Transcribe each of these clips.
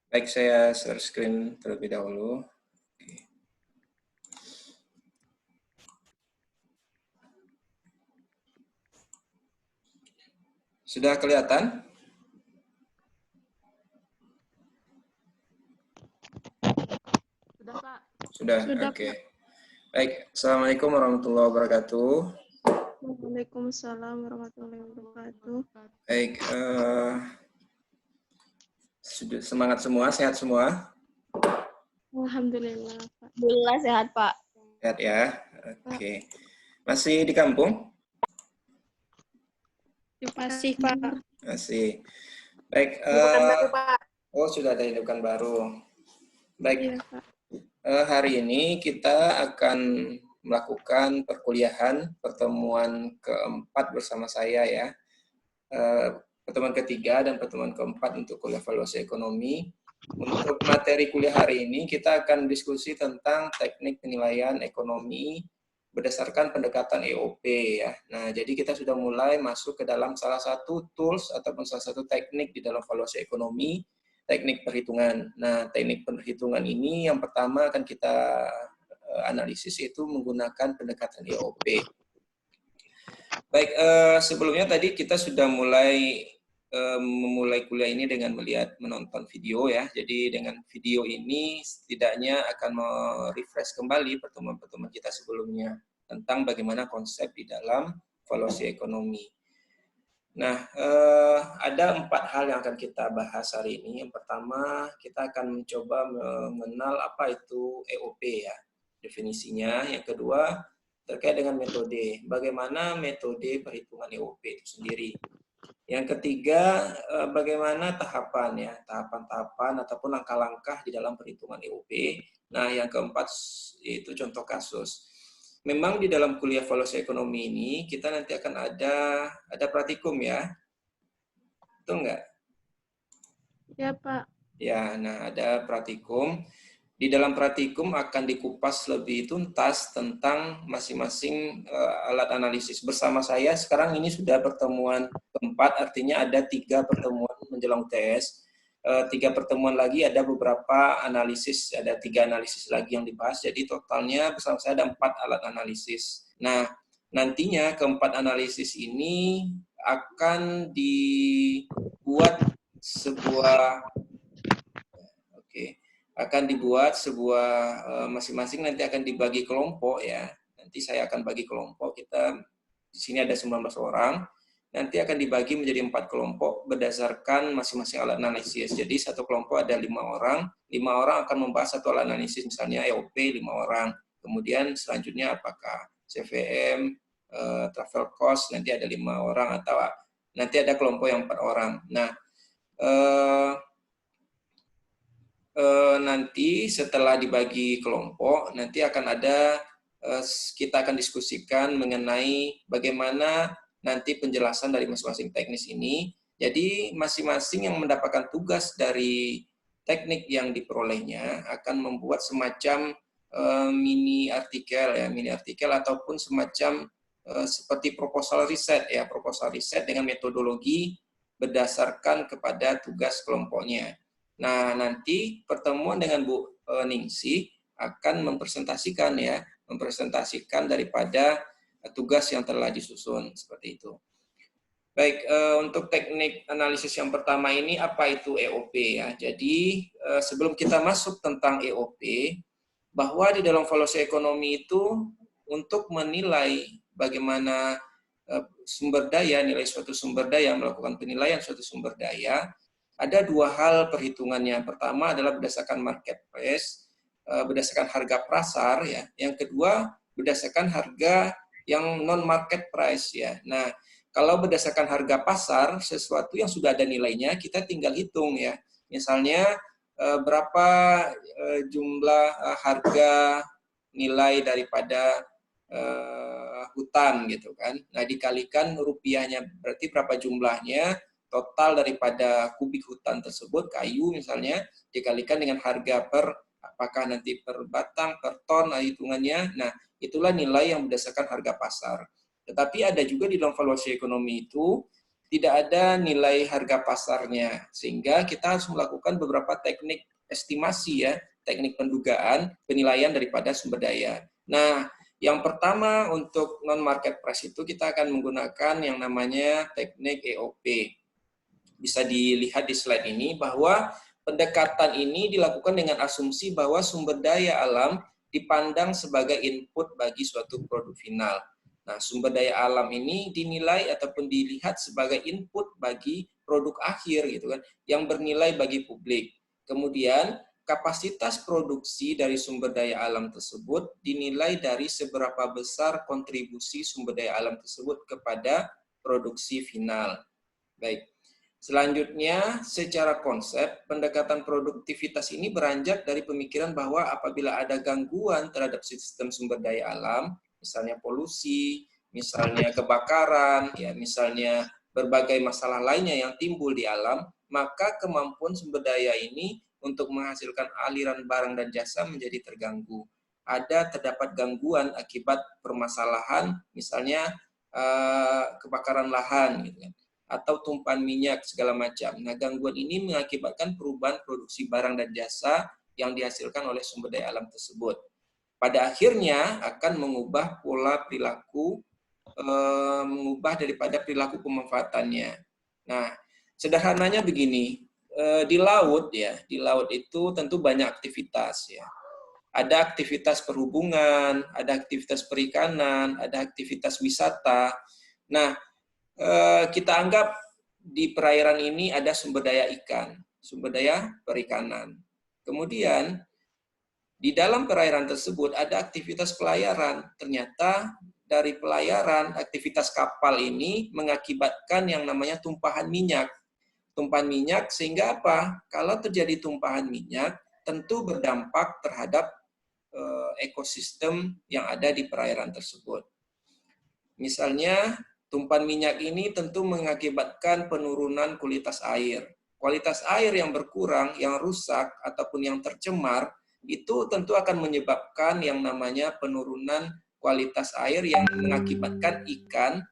Baik, saya share screen terlebih dahulu. Sudah kelihatan? Sudah, Pak. Sudah, oke. Baik, Assalamualaikum warahmatullahi wabarakatuh. Waalaikumsalam warahmatullahi wabarakatuh. Baik, sudah semangat semua, sehat semua? Alhamdulillah, Pak. Alhamdulillah sehat, Pak. Sehat ya? Oke. Masih di kampung? Masih, Pak. Masih. Baik, Bukan baru, Pak. oh sudah ada hidupan baru. Baik, Iya, Pak. hari ini kita akan melakukan perkuliahan pertemuan keempat bersama saya ya. Pertemuan ketiga dan pertemuan keempat untuk kuliah valuasi ekonomi. Untuk materi kuliah hari ini kita akan diskusi tentang teknik penilaian ekonomi berdasarkan pendekatan EOP ya. Nah, jadi kita sudah mulai masuk ke dalam salah satu tools ataupun salah satu teknik di dalam valuasi ekonomi, teknik perhitungan. Nah, teknik perhitungan ini yang pertama akan kita analisis yaitu menggunakan pendekatan EOP. Baik, sebelumnya tadi kita sudah memulai kuliah ini dengan menonton video ya. Jadi dengan video ini setidaknya akan merefresh kembali pertemuan-pertemuan kita sebelumnya tentang bagaimana konsep di dalam valuasi ekonomi. Nah, ada 4 hal yang akan kita bahas hari ini. Yang pertama, kita akan mencoba mengenal apa itu EOP ya, definisinya. Yang kedua, terkait dengan metode. Bagaimana metode perhitungan EOP itu sendiri. Yang ketiga, bagaimana tahapan ya, tahapan-tahapan ataupun langkah-langkah di dalam perhitungan EOP. Nah, yang keempat itu contoh kasus. Memang di dalam kuliah valuasi ekonomi ini kita nanti akan ada praktikum ya, betul nggak? Ya, Pak. Ya, nah ada praktikum. Di dalam praktikum akan dikupas lebih tuntas tentang masing-masing alat analisis. Bersama saya sekarang ini sudah pertemuan keempat, artinya ada 3 pertemuan menjelang UTS. 3 pertemuan lagi ada beberapa analisis, ada 3 analisis lagi yang dibahas. Jadi totalnya bersama saya ada 4 alat analisis. Nah, nantinya keempat analisis ini akan dibuat sebuah akan dibuat sebuah masing-masing nanti akan dibagi kelompok ya. Nanti saya akan bagi kelompok. Kita di sini ada 19 orang. Nanti akan dibagi menjadi 4 kelompok berdasarkan masing-masing alat analisis. Jadi satu kelompok ada 5 orang. 5 orang akan membahas satu alat analisis, misalnya EOP 5 orang. Kemudian selanjutnya apakah CVM, travel cost, nanti ada 5 orang, atau nanti ada kelompok yang 4 orang. Nah, nanti setelah dibagi kelompok, nanti akan ada, kita akan diskusikan mengenai bagaimana nanti penjelasan dari masing-masing teknis ini. Jadi masing-masing yang mendapatkan tugas dari teknik yang diperolehnya akan membuat semacam mini artikel ataupun semacam seperti proposal riset ya, proposal riset dengan metodologi berdasarkan kepada tugas kelompoknya. Nah, nanti pertemuan dengan Bu Ningsih akan mempresentasikan daripada tugas yang telah disusun seperti itu. Baik, untuk teknik analisis yang pertama ini apa itu EOP ya. Jadi sebelum kita masuk tentang EOP, bahwa di dalam valuasi ekonomi itu untuk menilai bagaimana sumber daya, nilai suatu sumber daya, melakukan penilaian suatu sumber daya, ada 2 hal perhitungannya. Pertama adalah berdasarkan market price, berdasarkan harga pasar ya. Yang kedua berdasarkan harga yang non market price ya. Nah, kalau berdasarkan harga pasar, sesuatu yang sudah ada nilainya kita tinggal hitung ya. Misalnya berapa jumlah harga nilai daripada hutan gitu kan. Nah, dikalikan rupiahnya berarti berapa jumlahnya, total daripada kubik hutan tersebut, kayu misalnya, dikalikan dengan harga per, apakah nanti per batang, per ton hitungannya. Nah, itulah nilai yang berdasarkan harga pasar. Tetapi ada juga di dalam valuasi ekonomi itu tidak ada nilai harga pasarnya, sehingga kita harus melakukan beberapa teknik estimasi ya, teknik pendugaan, penilaian daripada sumber daya. Nah, yang pertama untuk non-market price itu kita akan menggunakan yang namanya teknik EOP. Bisa dilihat di slide ini bahwa pendekatan ini dilakukan dengan asumsi bahwa sumber daya alam dipandang sebagai input bagi suatu produk final. Nah, sumber daya alam ini dinilai ataupun dilihat sebagai input bagi produk akhir gitu kan, yang bernilai bagi publik. Kemudian kapasitas produksi dari sumber daya alam tersebut dinilai dari seberapa besar kontribusi sumber daya alam tersebut kepada produksi final. Baik. Selanjutnya, secara konsep, pendekatan produktivitas ini beranjak dari pemikiran bahwa apabila ada gangguan terhadap sistem sumber daya alam, misalnya polusi, misalnya kebakaran, ya, misalnya berbagai masalah lainnya yang timbul di alam, maka kemampuan sumber daya ini untuk menghasilkan aliran barang dan jasa menjadi terganggu. Terdapat gangguan akibat permasalahan, misalnya kebakaran lahan, gitu kan, atau tumpahan minyak segala macam. Nah, gangguan ini mengakibatkan perubahan produksi barang dan jasa yang dihasilkan oleh sumber daya alam tersebut. Pada akhirnya akan mengubah pola perilaku, mengubah daripada perilaku pemanfaatannya. Nah, sederhananya begini, di laut ya, di laut itu tentu banyak aktivitas ya. Ada aktivitas perhubungan, ada aktivitas perikanan, ada aktivitas wisata. Nah, kita anggap di perairan ini ada sumber daya ikan, sumber daya perikanan. Kemudian di dalam perairan tersebut ada aktivitas pelayaran. Ternyata dari pelayaran, aktivitas kapal ini mengakibatkan yang namanya tumpahan minyak. Tumpahan minyak sehingga apa? Kalau terjadi tumpahan minyak, tentu berdampak terhadap ekosistem yang ada di perairan tersebut. Misalnya, tumpahan minyak ini tentu mengakibatkan penurunan kualitas air. Kualitas air yang berkurang, yang rusak, ataupun yang tercemar, itu tentu akan menyebabkan yang namanya penurunan kualitas air yang mengakibatkan ikan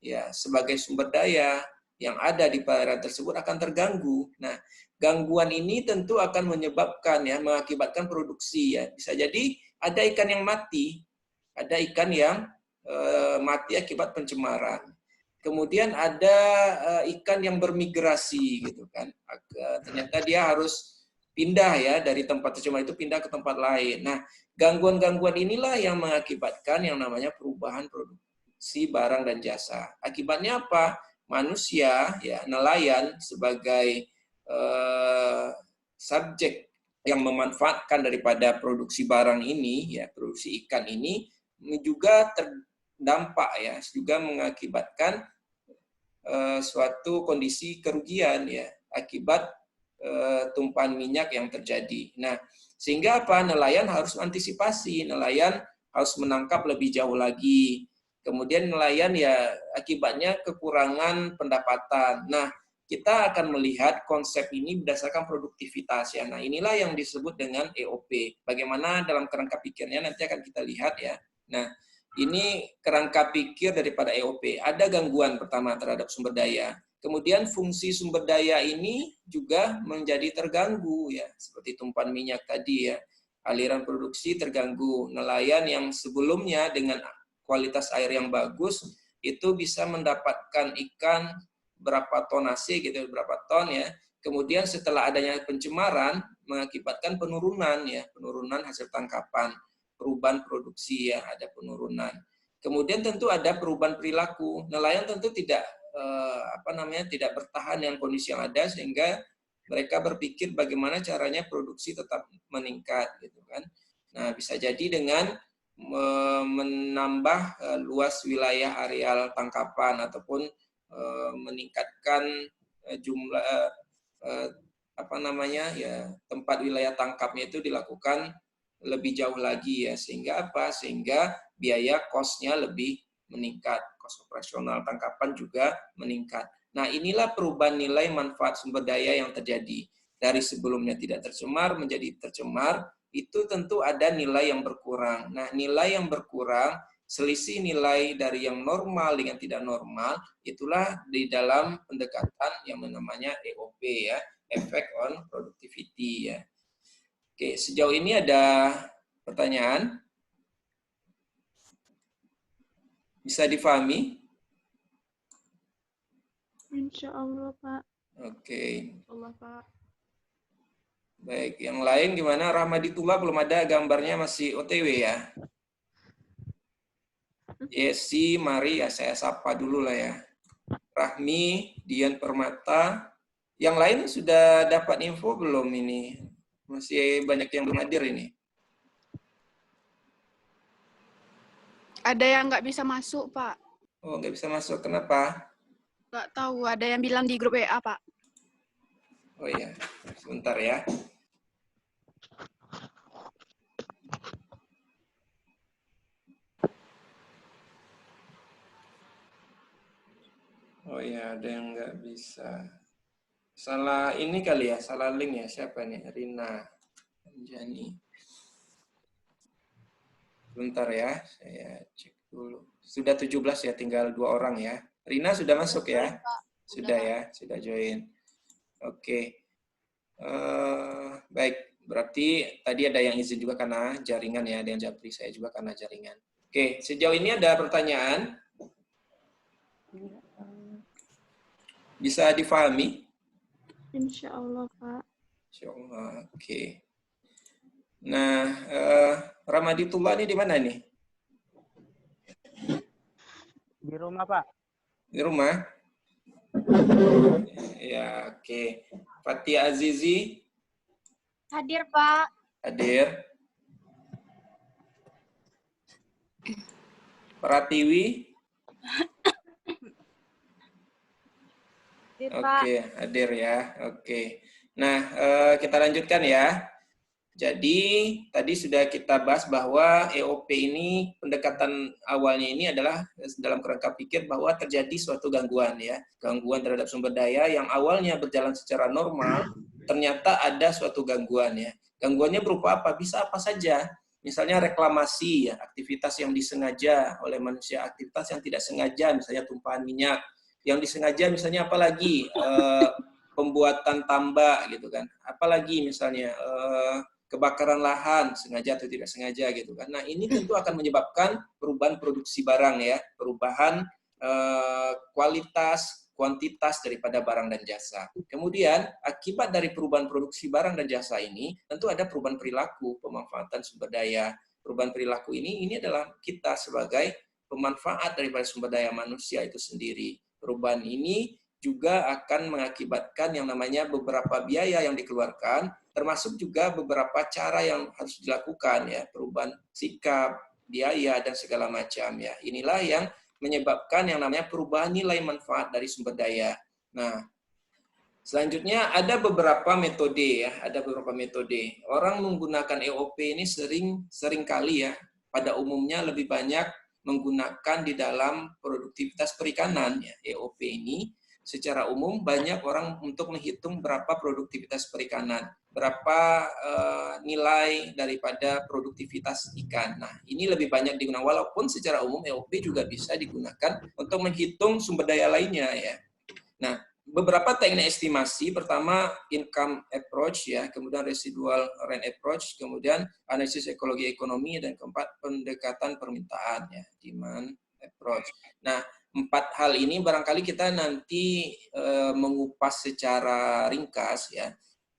ya sebagai sumber daya yang ada di perairan tersebut akan terganggu. Nah, gangguan ini tentu akan menyebabkan ya mengakibatkan produksi ya. Bisa jadi ada ikan yang mati, ada ikan yang mati akibat pencemaran. Kemudian ada ikan yang bermigrasi gitu kan. Ternyata dia harus pindah ya dari tempat tercemar itu pindah ke tempat lain. Nah, gangguan-gangguan inilah yang mengakibatkan yang namanya perubahan produksi barang dan jasa. Akibatnya apa? Manusia ya nelayan sebagai subjek yang memanfaatkan daripada produksi barang ini ya, produksi ikan ini juga terdampak ya, juga mengakibatkan suatu kondisi kerugian ya akibat tumpahan minyak yang terjadi. Nah, sehingga apa? Nelayan harus antisipasi, nelayan harus menangkap lebih jauh lagi. Kemudian nelayan ya akibatnya kekurangan pendapatan. Nah, kita akan melihat konsep ini berdasarkan produktivitas ya. Nah, inilah yang disebut dengan EOP. Bagaimana dalam kerangka pikirnya nanti akan kita lihat ya. Nah, ini kerangka pikir daripada EOP. Ada gangguan pertama terhadap sumber daya. Kemudian fungsi sumber daya ini juga menjadi terganggu ya, seperti tumpahan minyak tadi ya. Aliran produksi terganggu. Nelayan yang sebelumnya dengan kualitas air yang bagus itu bisa mendapatkan ikan berapa tonase gitu, berapa ton ya. Kemudian setelah adanya pencemaran mengakibatkan penurunan ya, penurunan hasil tangkapan, perubahan produksi ya, ada penurunan. Kemudian tentu ada perubahan perilaku. Nelayan tentu tidak tidak bertahan dengan kondisi yang ada sehingga mereka berpikir bagaimana caranya produksi tetap meningkat gitu kan. Nah, bisa jadi dengan menambah luas wilayah areal tangkapan ataupun meningkatkan jumlah tempat wilayah tangkapnya itu dilakukan lebih jauh lagi ya, sehingga apa? Sehingga biaya cost-nya lebih meningkat, cost operasional tangkapan juga meningkat. Nah, inilah perubahan nilai manfaat sumber daya yang terjadi. Dari sebelumnya tidak tercemar menjadi tercemar, itu tentu ada nilai yang berkurang. Nah, nilai yang berkurang selisih nilai dari yang normal dengan tidak normal, itulah di dalam pendekatan yang namanya EOP ya, Effect on Productivity ya. Oke, sejauh ini ada pertanyaan? Bisa difahami? Insya Allah, Pak. Oke. Allah, Pak. Baik, yang lain gimana? Rahmaditullah belum ada gambarnya, masih OTW ya? Yesi, mari ya saya sapa dulu lah ya. Rahmi, Dian Permata. Yang lain sudah dapat info belum ini? Masih banyak yang belum hadir ini. Ada yang nggak bisa masuk, Pak. Oh, nggak bisa masuk. Kenapa? Nggak tahu, ada yang bilang di grup WA, Pak. Oh iya, sebentar ya. Oh iya, ada yang nggak bisa. Salah ini kali ya, salah link ya. Siapa nih? Rina, Anjani. Sebentar ya, saya cek dulu. Sudah 17 ya, tinggal 2 orang ya. Rina sudah masuk ya? Sudah ya, sudah join. Oke. Baik, berarti tadi ada yang izin juga karena jaringan ya, ada yang japri, saya juga karena jaringan. Oke, sejauh ini ada pertanyaan? Bisa difahami? Insya Allah, Pak. Insya Allah, oke. Nah, Ramaditullah ini di mana nih? Di rumah, Pak. Di rumah? Ya, oke. Fatia Azizi? Hadir, Pak. Hadir. Pratiwi? Hadir, Pak. Oke, hadir ya. Oke. Nah, kita lanjutkan ya. Jadi, tadi sudah kita bahas bahwa EOP ini, pendekatan awalnya ini adalah dalam kerangka pikir bahwa terjadi suatu gangguan ya. Gangguan terhadap sumber daya yang awalnya berjalan secara normal, ternyata ada suatu gangguan ya. Gangguannya berupa apa? Bisa apa saja. Misalnya reklamasi ya, aktivitas yang disengaja oleh manusia, aktivitas yang tidak sengaja, misalnya tumpahan minyak. Yang disengaja misalnya apalagi? Pembuatan tambak gitu kan. Apalagi misalnya kebakaran lahan sengaja atau tidak sengaja gitu kan. Nah, ini tentu akan menyebabkan perubahan produksi barang ya, perubahan kualitas, kuantitas daripada barang dan jasa. Kemudian, akibat dari perubahan produksi barang dan jasa ini, tentu ada perubahan perilaku, pemanfaatan sumber daya. Perubahan perilaku ini adalah kita sebagai pemanfaat daripada sumber daya manusia itu sendiri. Perubahan ini juga akan mengakibatkan yang namanya beberapa biaya yang dikeluarkan, termasuk juga beberapa cara yang harus dilakukan ya, perubahan sikap, biaya dan segala macam ya. Inilah yang menyebabkan yang namanya perubahan nilai manfaat dari sumber daya. Nah, selanjutnya ada beberapa metode ya, ada beberapa metode. Orang menggunakan EOP ini sering kali ya, pada umumnya lebih banyak menggunakan di dalam produktivitas perikanan ya, EOP ini. Secara umum banyak orang untuk menghitung berapa produktivitas perikanan, berapa nilai daripada produktivitas ikan. Nah, ini lebih banyak digunakan, walaupun secara umum EOP juga bisa digunakan untuk menghitung sumber daya lainnya ya. Nah, beberapa teknik estimasi, pertama income approach ya, kemudian residual rent approach, kemudian analisis ekologi ekonomi, dan keempat pendekatan permintaan ya, demand approach. Nah, 4 hal ini barangkali kita nanti mengupas secara ringkas ya,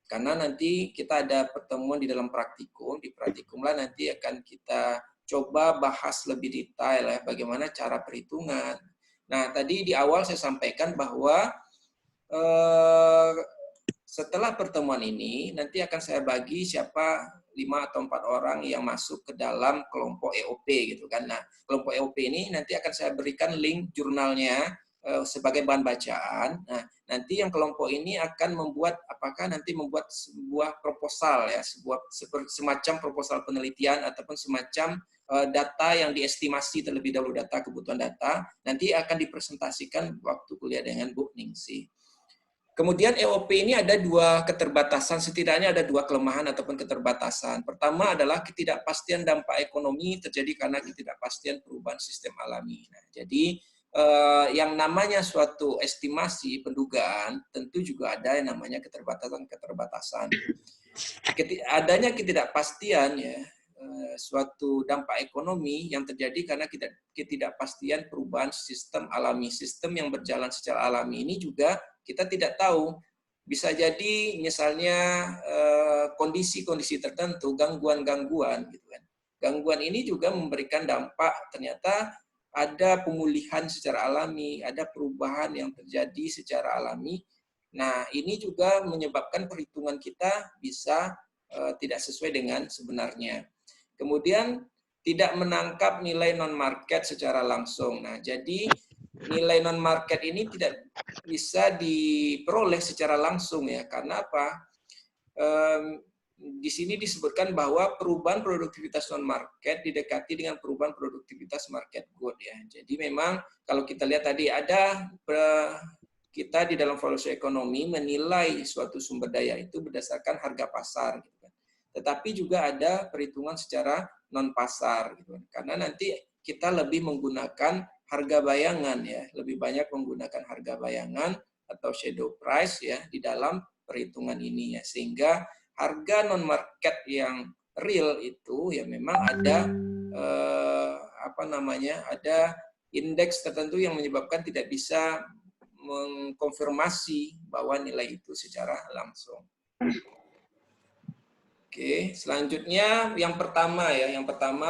karena nanti kita ada pertemuan di dalam praktikum, di praktikumlah nanti akan kita coba bahas lebih detail ya, bagaimana cara perhitungan. Nah, tadi di awal saya sampaikan bahwa setelah pertemuan ini nanti akan saya bagi siapa 5 atau 4 orang yang masuk ke dalam kelompok EOP gitu kan. Nah, kelompok EOP ini nanti akan saya berikan link jurnalnya sebagai bahan bacaan. Nah, nanti yang kelompok ini akan membuat membuat sebuah proposal ya, semacam proposal penelitian ataupun semacam data yang diestimasi terlebih dahulu, data kebutuhan data, nanti akan dipresentasikan waktu kuliah dengan Bu Ningsih. Kemudian EOP ini ada dua keterbatasan, setidaknya ada dua kelemahan ataupun keterbatasan. Pertama adalah ketidakpastian dampak ekonomi terjadi karena ketidakpastian perubahan sistem alami. Nah, jadi yang namanya suatu estimasi, pendugaan, tentu juga ada yang namanya keterbatasan-keterbatasan. Adanya ketidakpastian ya, suatu dampak ekonomi yang terjadi karena ketidakpastian perubahan sistem alami. Sistem yang berjalan secara alami ini juga kita tidak tahu. Bisa jadi misalnya kondisi-kondisi tertentu, gangguan-gangguan gitu kan. Gangguan ini juga memberikan dampak, ternyata ada pemulihan secara alami, ada perubahan yang terjadi secara alami. Nah, ini juga menyebabkan perhitungan kita bisa tidak sesuai dengan sebenarnya. Kemudian tidak menangkap nilai non-market secara langsung. Nah, jadi nilai non-market ini tidak bisa diperoleh secara langsung ya. Karena apa? Di sini disebutkan bahwa perubahan produktivitas non-market didekati dengan perubahan produktivitas market good ya. Jadi memang kalau kita lihat tadi ada kita di dalam valuasi ekonomi menilai suatu sumber daya itu berdasarkan harga pasar gitu kan. Tetapi juga ada perhitungan secara non pasar gitu kan. Karena nanti kita lebih menggunakan harga bayangan ya, lebih banyak menggunakan harga bayangan atau shadow price ya di dalam perhitungan ini ya, sehingga harga non market yang real itu ya memang ada ada indeks tertentu yang menyebabkan tidak bisa mengkonfirmasi bahwa nilai itu secara langsung. Oke, selanjutnya yang pertama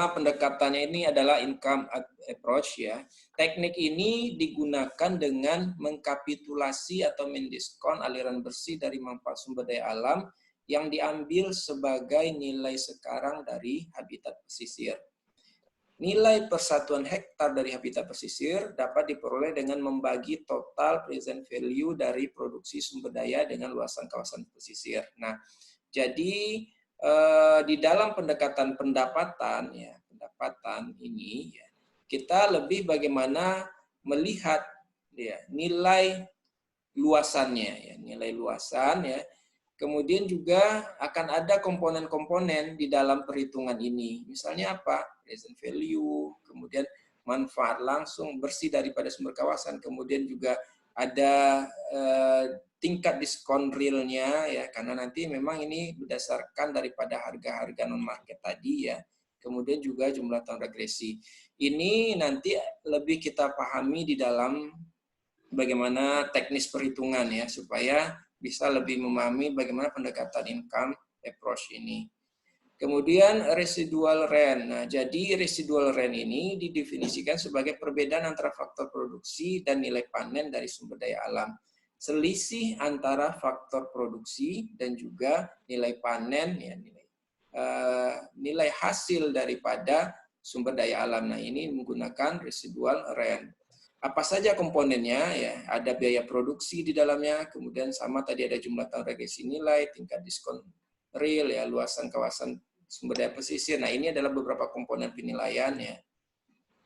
pendekatannya ini adalah income approach ya. Teknik ini digunakan dengan mengkapitulasi atau mendiskon aliran bersih dari manfaat sumber daya alam yang diambil sebagai nilai sekarang dari habitat pesisir. Nilai persatuan hektar dari habitat pesisir dapat diperoleh dengan membagi total present value dari produksi sumber daya dengan luasan kawasan pesisir. Nah, jadi di dalam pendekatan pendapatan ini ya, kita lebih bagaimana melihat ya, nilai luasannya ya. Kemudian juga akan ada komponen-komponen di dalam perhitungan ini. Misalnya apa? Present value, kemudian manfaat langsung bersih daripada sumber kawasan, kemudian juga ada tingkat diskon realnya ya, karena nanti memang ini berdasarkan daripada harga-harga non market tadi ya. Kemudian juga jumlah tahun regresi. Ini nanti lebih kita pahami di dalam bagaimana teknis perhitungan ya, supaya bisa lebih memahami bagaimana pendekatan income approach ini. Kemudian residual rent. Nah, jadi residual rent ini didefinisikan sebagai perbedaan antara faktor produksi dan nilai panen dari sumber daya alam. Selisih antara faktor produksi dan juga nilai panen, ya, nilai hasil daripada sumber daya alam. Nah, ini menggunakan residual rent. Apa saja komponennya ya, ada biaya produksi di dalamnya, kemudian sama tadi ada jumlah tahun regresi nilai, tingkat diskon real ya, luasan kawasan sumber daya pesisir. Nah, ini adalah beberapa komponen penilaian ya.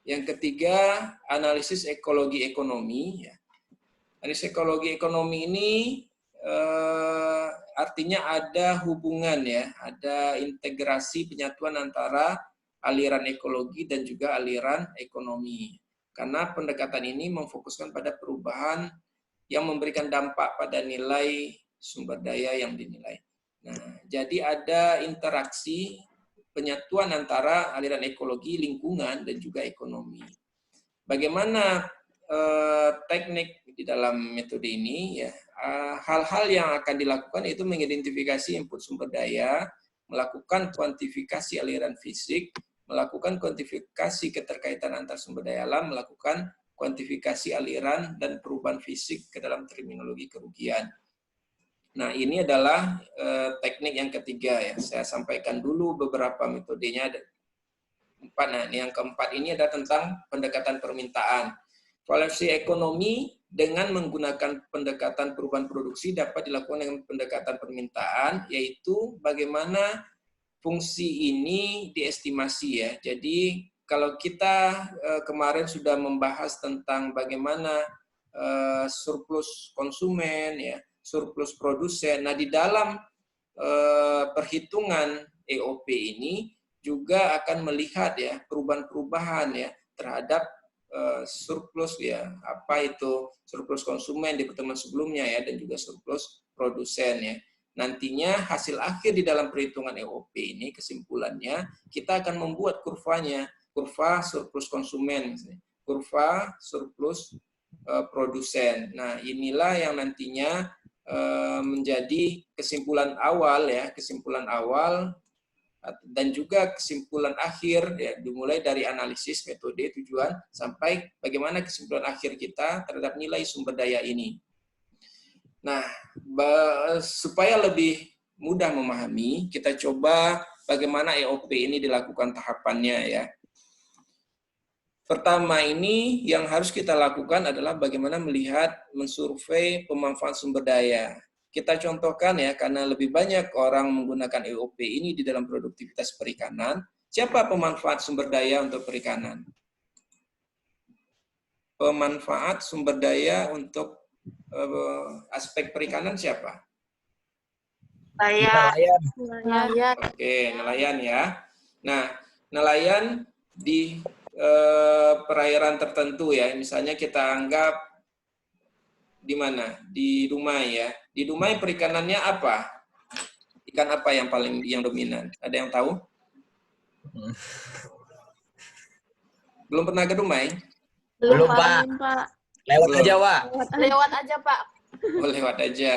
Yang ketiga, analisis ekologi ekonomi ya. Analisis ekologi ekonomi ini artinya ada hubungan ya, ada integrasi penyatuan antara aliran ekologi dan juga aliran ekonomi. Karena pendekatan ini memfokuskan pada perubahan yang memberikan dampak pada nilai sumber daya yang dinilai. Nah, jadi ada interaksi penyatuan antara aliran ekologi, lingkungan, dan juga ekonomi. Bagaimana teknik di dalam metode ini? Ya, hal-hal yang akan dilakukan itu mengidentifikasi input sumber daya, melakukan kuantifikasi aliran fisik, melakukan kuantifikasi keterkaitan antar sumber daya alam, melakukan kuantifikasi aliran dan perubahan fisik ke dalam terminologi kerugian. Nah, ini adalah teknik yang ketiga ya. Saya sampaikan dulu beberapa metodenya. Nah, yang keempat ini adalah tentang pendekatan permintaan. Valuasi ekonomi dengan menggunakan pendekatan perubahan produksi dapat dilakukan dengan pendekatan permintaan, yaitu bagaimana fungsi ini diestimasi ya. Jadi kalau kita kemarin sudah membahas tentang bagaimana surplus konsumen ya, surplus produsen. Nah, di dalam perhitungan EOP ini juga akan melihat ya perubahan-perubahan ya terhadap surplus ya, apa itu surplus konsumen di pertemuan sebelumnya ya, dan juga surplus produsen ya. Nantinya hasil akhir di dalam perhitungan EOP ini kesimpulannya kita akan membuat kurvanya, kurva surplus konsumen, kurva surplus produsen. Nah, inilah yang nantinya menjadi kesimpulan awal ya, kesimpulan awal dan juga kesimpulan akhir ya, dimulai dari analisis metode tujuan sampai bagaimana kesimpulan akhir kita terhadap nilai sumber daya ini. Nah, supaya lebih mudah memahami, kita coba bagaimana EOP ini dilakukan tahapannya ya. Pertama ini yang harus kita lakukan adalah bagaimana melihat, mensurvei pemanfaatan sumber daya. Kita contohkan ya, karena lebih banyak orang menggunakan EOP ini di dalam produktivitas perikanan. Siapa pemanfaat sumber daya untuk perikanan? Pemanfaat sumber daya untuk aspek perikanan siapa? Nelayan. Oke, nelayan ya. Nah, nelayan di perairan tertentu ya, misalnya kita anggap di mana? Di Dumai ya. Di Dumai perikanannya apa? Ikan apa yang paling dominan? Ada yang tahu? Belum pernah ke Dumai? Belum, Pak. Lewat Belum. aja, Pak. Lewat aja, Pak. Oh, lewat aja.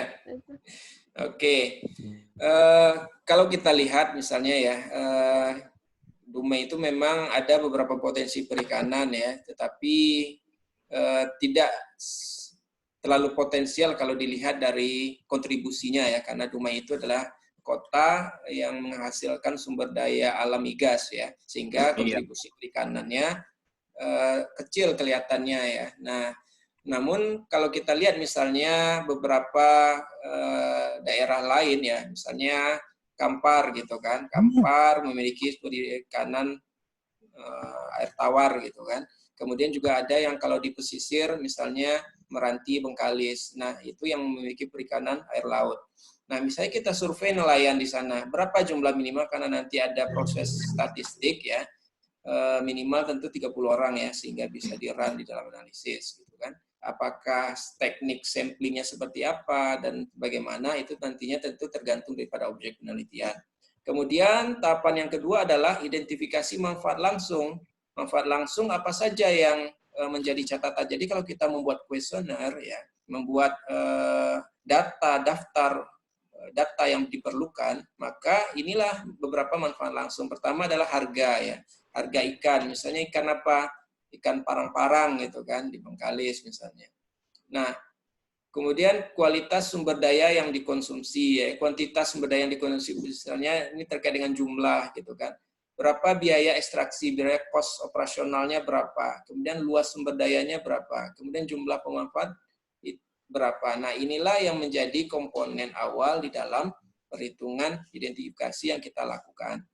Oke. Kalau kita lihat misalnya ya, Dumai itu memang ada beberapa potensi perikanan ya, tetapi tidak terlalu potensial kalau dilihat dari kontribusinya ya, karena Dumai itu adalah kota yang menghasilkan sumber daya alam migas ya, sehingga kontribusi perikanannya kecil kelihatannya ya. Nah, namun kalau kita lihat misalnya beberapa daerah lain ya, misalnya Kampar gitu kan, Kampar memiliki perikanan air tawar gitu kan. Kemudian juga ada yang kalau di pesisir misalnya Meranti, Bengkalis. Nah, itu yang memiliki perikanan air laut. Nah, misalnya kita survei nelayan di sana, berapa jumlah minimal, karena nanti ada proses statistik ya, minimal tentu 30 orang ya, sehingga bisa di-run di dalam analisis gitu kan. Apakah teknik samplingnya seperti apa dan bagaimana, itu nantinya tentu tergantung daripada objek penelitian. Kemudian tahapan yang kedua adalah identifikasi manfaat langsung. Manfaat langsung apa saja yang menjadi catatan. Jadi kalau kita membuat kuesioner ya, membuat daftar data yang diperlukan, maka inilah beberapa manfaat langsung. Pertama adalah harga ya. Harga ikan, misalnya ikan apa? Ikan parang-parang gitu kan, di Bengkalis misalnya. Nah, kemudian kualitas sumber daya yang dikonsumsi, ya, kuantitas sumber daya yang dikonsumsi, misalnya ini terkait dengan jumlah gitu kan. Berapa biaya ekstraksi, biaya kos operasionalnya berapa, kemudian luas sumber dayanya berapa, kemudian jumlah pemanfaat berapa. Nah, inilah yang menjadi komponen awal di dalam perhitungan identifikasi yang kita lakukan.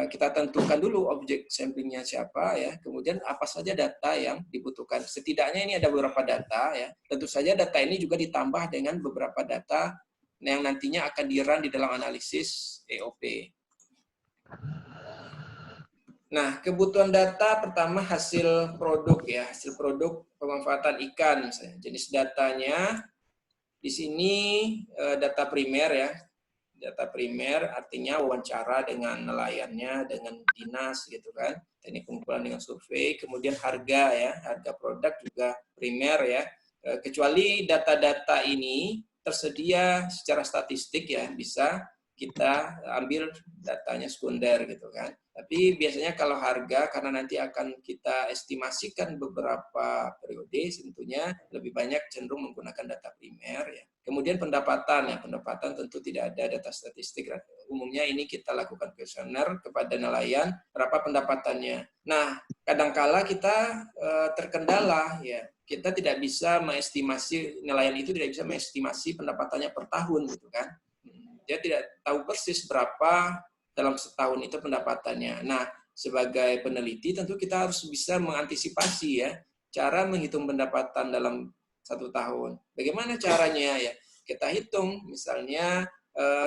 Kita tentukan dulu objek samplingnya siapa ya, kemudian apa saja data yang dibutuhkan. Setidaknya ini ada beberapa data ya. Tentu saja data ini juga ditambah dengan beberapa data yang nantinya akan di-run di dalam analisis EOP. Nah, kebutuhan data pertama hasil produk ya, hasil produk pemanfaatan ikan misalnya. Jenis datanya di sini data primer ya. Data primer artinya wawancara dengan nelayannya, dengan dinas gitu kan, teknik pengumpulan dengan survei, kemudian harga ya, harga produk juga primer ya, kecuali data-data ini tersedia secara statistik ya, bisa kita ambil datanya sekunder gitu kan. Tapi biasanya kalau harga, karena nanti akan kita estimasikan beberapa periode, tentunya lebih banyak cenderung menggunakan data primer ya. Kemudian pendapatan ya, pendapatan tentu tidak ada data statistik. Umumnya ini kita lakukan kuesioner kepada nelayan, berapa pendapatannya. Nah, kadangkala kita terkendala ya, kita tidak bisa mengestimasi, nelayan itu tidak bisa mengestimasi pendapatannya per tahun gitu kan. Dia tidak tahu persis berapa dalam setahun itu pendapatannya. Nah, sebagai peneliti tentu kita harus bisa mengantisipasi ya, cara menghitung pendapatan dalam 1 tahun. Bagaimana caranya ya? kita hitung misalnya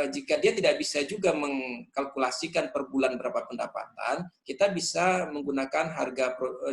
jika dia tidak bisa juga mengkalkulasikan per bulan berapa pendapatan, kita bisa menggunakan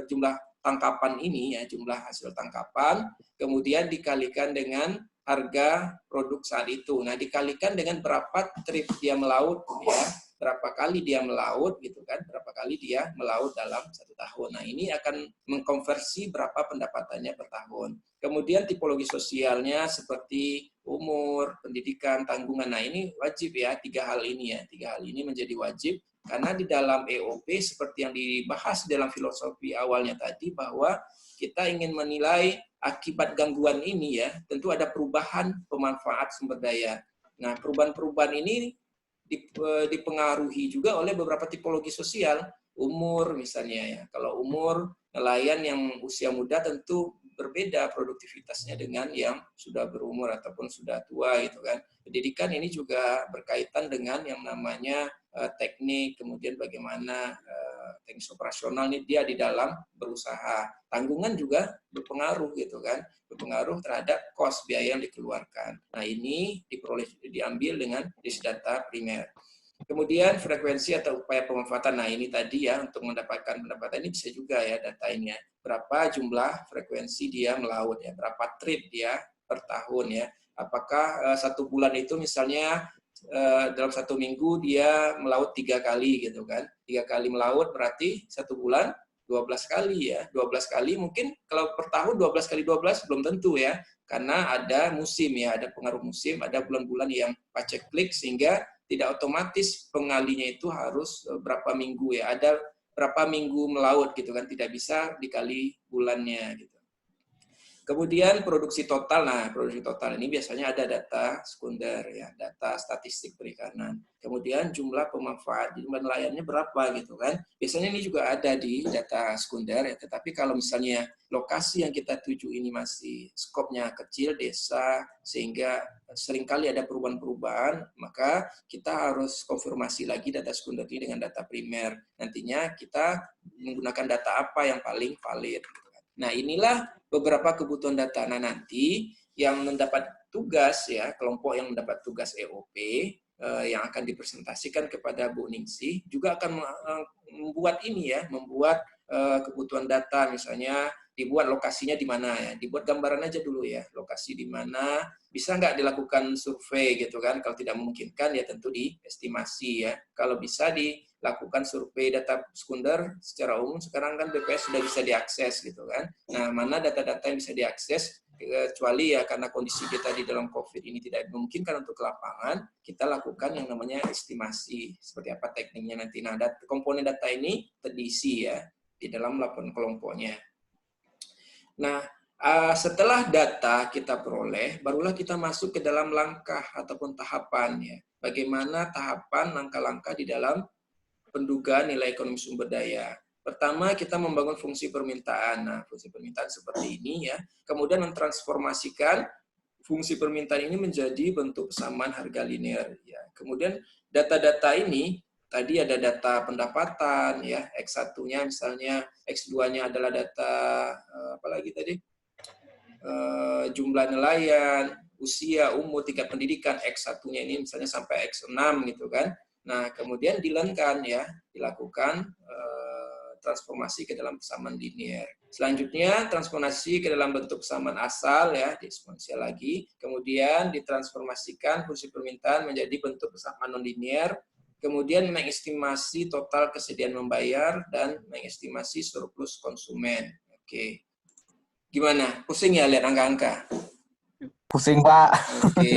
jumlah tangkapan ini ya, jumlah hasil tangkapan, kemudian dikalikan dengan harga produk saat itu. Nah, dikalikan dengan berapa trip dia melaut ya, berapa kali dia melaut gitu kan, berapa kali dia melaut dalam 1 tahun. Nah, ini akan mengkonversi berapa pendapatannya per tahun. Kemudian tipologi sosialnya seperti umur, pendidikan, tanggungan. Nah, ini wajib ya, 3 hal ini ya. 3 hal ini menjadi wajib karena di dalam EOP seperti yang dibahas dalam filosofi awalnya tadi bahwa kita ingin menilai akibat gangguan ini ya, tentu ada perubahan pemanfaat sumber daya. Nah, perubahan-perubahan ini dipengaruhi juga oleh beberapa tipologi sosial, umur misalnya ya. Kalau umur nelayan yang usia muda tentu berbeda produktivitasnya dengan yang sudah berumur ataupun sudah tua gitu kan. Pendidikan ini juga berkaitan dengan yang namanya teknik, kemudian bagaimana teknis operasional ini dia di dalam berusaha. Tanggungan juga berpengaruh gitu kan, berpengaruh terhadap cost biaya yang dikeluarkan. Nah, ini diambil dengan data primer. Kemudian frekuensi atau upaya pemanfaatan. Nah, ini tadi ya, untuk mendapatkan pendapatan ini bisa juga ya datanya. Berapa jumlah frekuensi dia melaut ya, berapa trip dia per tahun ya. Apakah 1 bulan itu misalnya dalam 1 minggu dia melaut 3 kali gitu kan. 3 kali melaut berarti 1 bulan 12 kali ya. 12 kali mungkin kalau per tahun 12 kali 12 belum tentu ya. Karena ada musim ya, ada pengaruh musim, ada bulan-bulan yang paceklik sehingga tidak otomatis pengalinya itu harus berapa minggu ya. Ada berapa minggu melaut gitu kan, tidak bisa dikali bulannya gitu. Kemudian produksi total. Nah, produksi total ini biasanya ada data sekunder ya, data statistik perikanan. Kemudian jumlah pemanfaat, jumlah nelayannya berapa gitu kan. Biasanya ini juga ada di data sekunder ya, tetapi kalau misalnya lokasi yang kita tuju ini masih skopnya kecil, desa, sehingga seringkali ada perubahan-perubahan, maka kita harus konfirmasi lagi data sekunder ini dengan data primer. Nantinya kita menggunakan data apa yang paling valid. Nah, inilah beberapa kebutuhan data. Nah, nanti yang mendapat tugas ya, kelompok yang mendapat tugas EOP yang akan dipresentasikan kepada Bu Ningsih juga akan membuat ini ya, membuat kebutuhan data, misalnya dibuat lokasinya di mana ya, dibuat gambaran aja dulu ya, lokasi di mana, bisa nggak dilakukan survei gitu kan, kalau tidak memungkinkan ya tentu diestimasi ya, kalau bisa dilakukan survei data sekunder secara umum, sekarang kan BPS sudah bisa diakses gitu kan, nah mana data-data yang bisa diakses, kecuali ya karena kondisi kita di dalam COVID ini tidak memungkinkan untuk ke lapangan, kita lakukan yang namanya estimasi, seperti apa tekniknya nanti. Nah, komponen data ini terdiisi ya di dalam laporan kelompoknya. Nah, setelah data kita peroleh, barulah kita masuk ke dalam langkah ataupun tahapan ya. Bagaimana tahapan langkah-langkah di dalam pendugaan nilai ekonomi sumber daya. Pertama, kita membangun fungsi permintaan. Nah, fungsi permintaan seperti ini ya. Kemudian mentransformasikan fungsi permintaan ini menjadi bentuk persamaan harga linear ya. Kemudian data-data ini tadi ada data pendapatan ya, X1-nya misalnya, X2-nya adalah data apalagi tadi? Jumlah nelayan, usia, umur, tingkat pendidikan, X1-nya ini misalnya sampai X6 gitu kan. Nah, kemudian dilakukan ya, dilakukan transformasi ke dalam persamaan linear. Selanjutnya transformasi ke dalam bentuk persamaan asal ya, eksponensial lagi. Kemudian ditransformasikan fungsi permintaan menjadi bentuk persamaan non-linear. Kemudian mengestimasi total kesediaan membayar dan mengestimasi surplus konsumen. Oke. Gimana? Pusing ya lihat angka-angka? Pusing, Pak. Oke.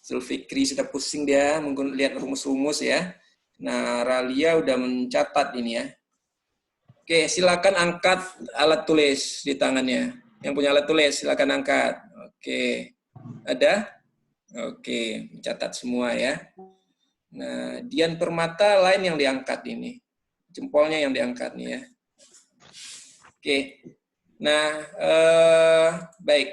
Zulfikri sudah pusing dia lihat rumus-rumus ya. Nah, Ralia udah mencatat ini ya. Oke, silakan angkat alat tulis di tangannya. Yang punya alat tulis, silakan angkat. Oke, ada? Oke, mencatat semua ya. Nah, Dian Permata lain yang diangkat ini. Jempolnya yang diangkat nih ya. Oke, nah, baik.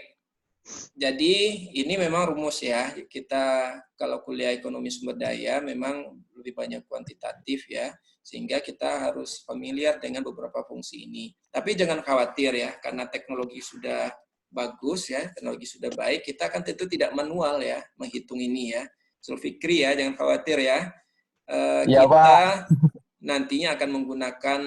Jadi, ini memang rumus ya. Kita kalau kuliah ekonomi sumber daya memang lebih banyak kuantitatif ya. Sehingga kita harus familiar dengan beberapa fungsi ini. Tapi jangan khawatir ya, karena teknologi sudah bagus ya, teknologi sudah baik, kita kan tentu tidak manual ya menghitung ini ya. Zulfikri ya, jangan khawatir ya. Iya, Kita Pak. nantinya akan menggunakan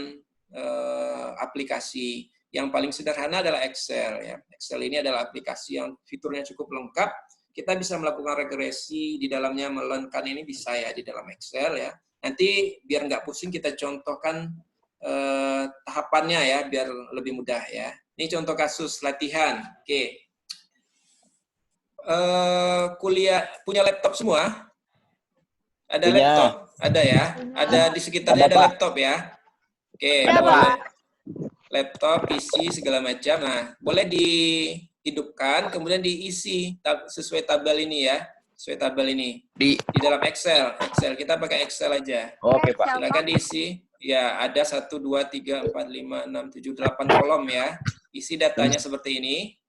aplikasi yang paling sederhana adalah Excel ya. Excel ini adalah aplikasi yang fiturnya cukup lengkap. Kita bisa melakukan regresi di dalamnya, melengkapi ini bisa ya di dalam Excel ya. Nanti biar nggak pusing kita contohkan tahapannya ya, biar lebih mudah ya. Ini contoh kasus latihan. Oke. Kuliah punya laptop semua? Ada Punya. laptop? Ada ya? Ada di sekitarnya Ada, ada Pak. laptop ya? Oke, Ada, boleh. Pak. Laptop, PC, segala macam. Nah, boleh dihidupkan, kemudian diisi sesuai tabel ini ya. Sesuai tabel ini. Di. Di dalam Excel. Kita pakai Excel aja. Oke, Pak. Silakan diisi. Ya, ada 1, 2, 3, 4, 5, 6, 7, 8 kolom ya. Isi datanya seperti ini.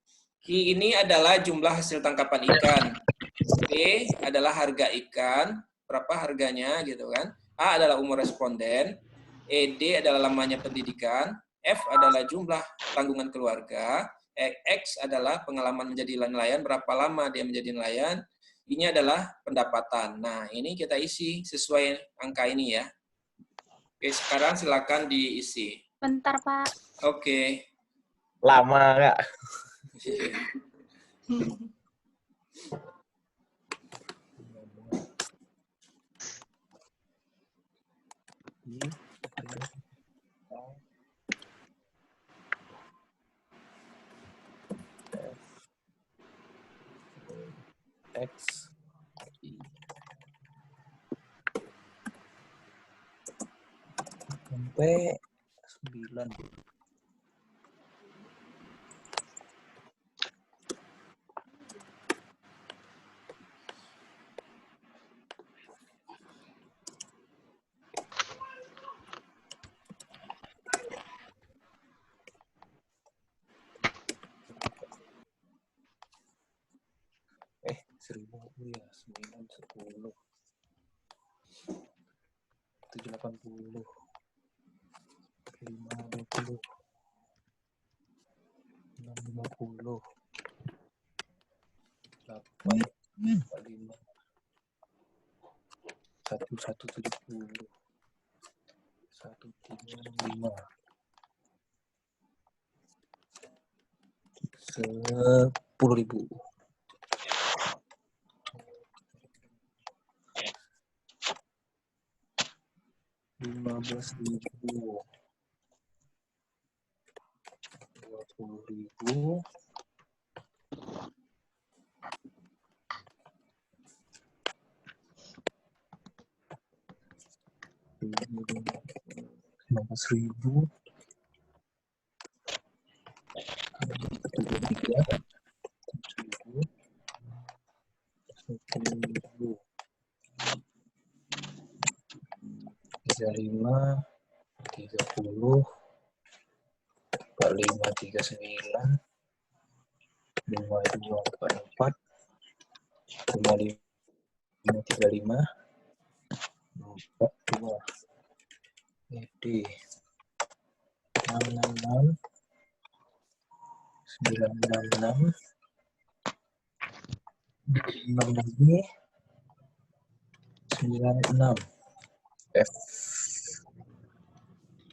Q ini adalah jumlah hasil tangkapan ikan. P adalah harga ikan, berapa harganya gitu kan. A adalah umur responden. ED adalah lamanya pendidikan. F adalah jumlah tanggungan keluarga. X adalah pengalaman menjadi nelayan, berapa lama dia menjadi nelayan. Ini adalah pendapatan. Nah, ini kita isi sesuai angka ini ya. Oke, sekarang silakan diisi. Bentar, Pak. Oke. Lama nggak? X. Sampai 9. Seribu ya, 9, 10, 780, 5, 20, 6, 50, 8, 45, 1, 1, 70, 1, 3, 5, 10.000. 15.000, 20.000, 15.000, 10.000, 35, 30, 45, 39, 52, 44, 55, 35, 42, ED 666, 966, 6 lagi 96, F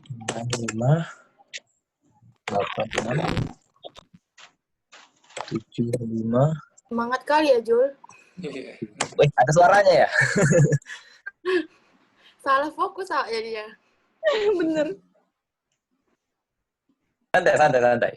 65, 86, 75. Semangat kali ya, Jul. Wih, ada suaranya ya? Salah fokus jadinya. Bener. Santai, santai, santai.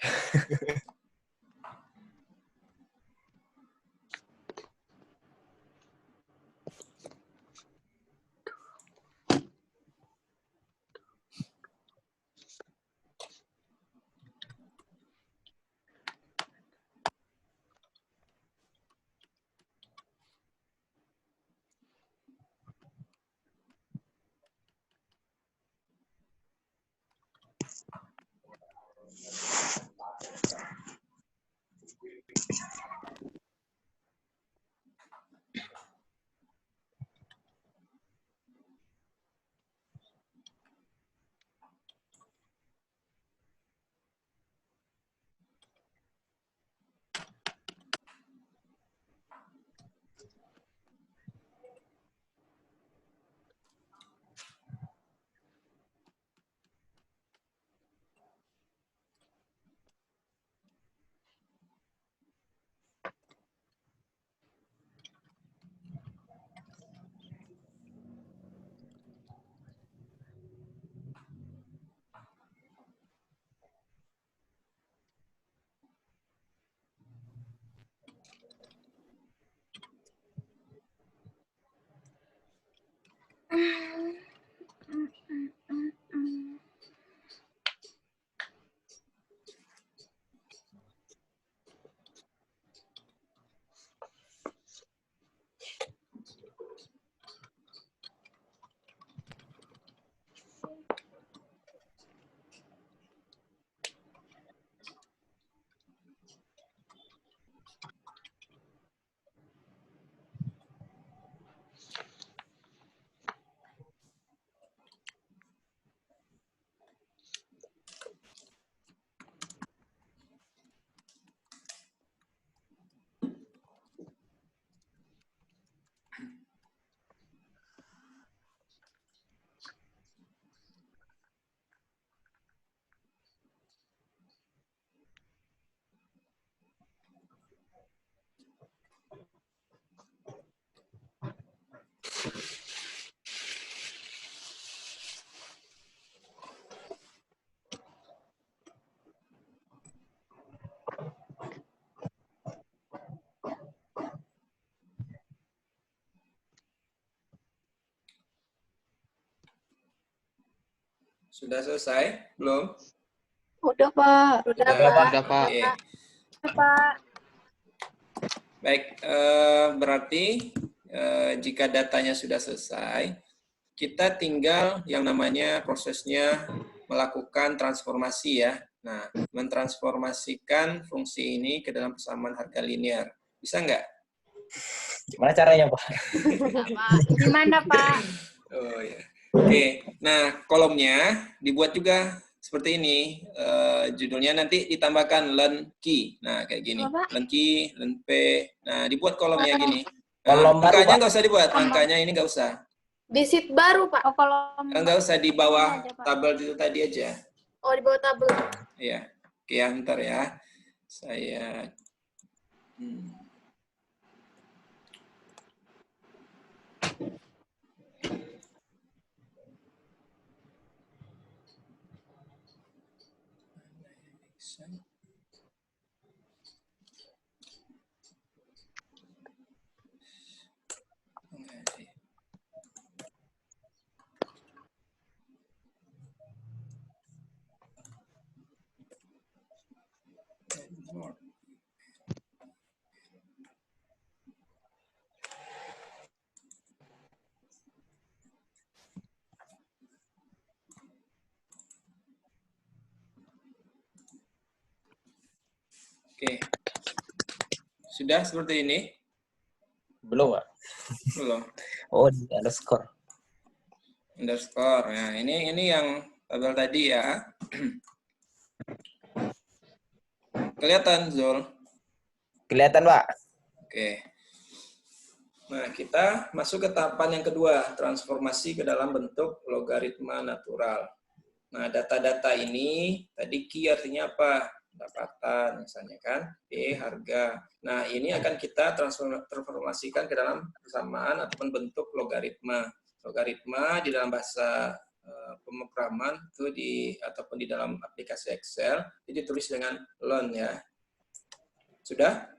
Sudah selesai? Belum? Udah, Pak. Udah, Pak. Udah, Pak. Oke. Pak. Baik, berarti jika datanya sudah selesai, kita tinggal yang namanya prosesnya melakukan transformasi ya. Nah, mentransformasikan fungsi ini ke dalam persamaan harga linear. Bisa nggak? Gimana caranya, Pak? Gimana, Pak? Oh ya. Oke, nah kolomnya dibuat juga seperti ini. Judulnya nanti ditambahkan len key. Nah, kayak gini. Apa? Len key, len p. Nah, dibuat kolomnya gini. Kolom Nah, baru, angkanya Pak. nggak usah dibuat. Angkanya ini nggak usah. Di sheet baru, Pak. Oh, kalau Nggak usah di bawah aja, Pak. tabel itu tadi aja. oh di bawah tabel. Iya. Oke, ya, ntar ya. Saya Oke. Sudah seperti ini? Belum, Pak. Belum. Oh, di underscore. Underscore. Nah, ini yang tabel tadi ya. Kelihatan, Zul? Kelihatan, Pak. Oke. Nah, kita masuk ke tahapan yang kedua, transformasi ke dalam bentuk logaritma natural. Nah, data-data ini, tadi Q artinya apa? Pendapatan, misalnya kan. P, harga. Nah, ini akan kita transformasikan ke dalam persamaan ataupun bentuk logaritma. Logaritma di dalam bahasa pemrograman itu ataupun di dalam aplikasi Excel, itu ditulis dengan ln ya. Sudah?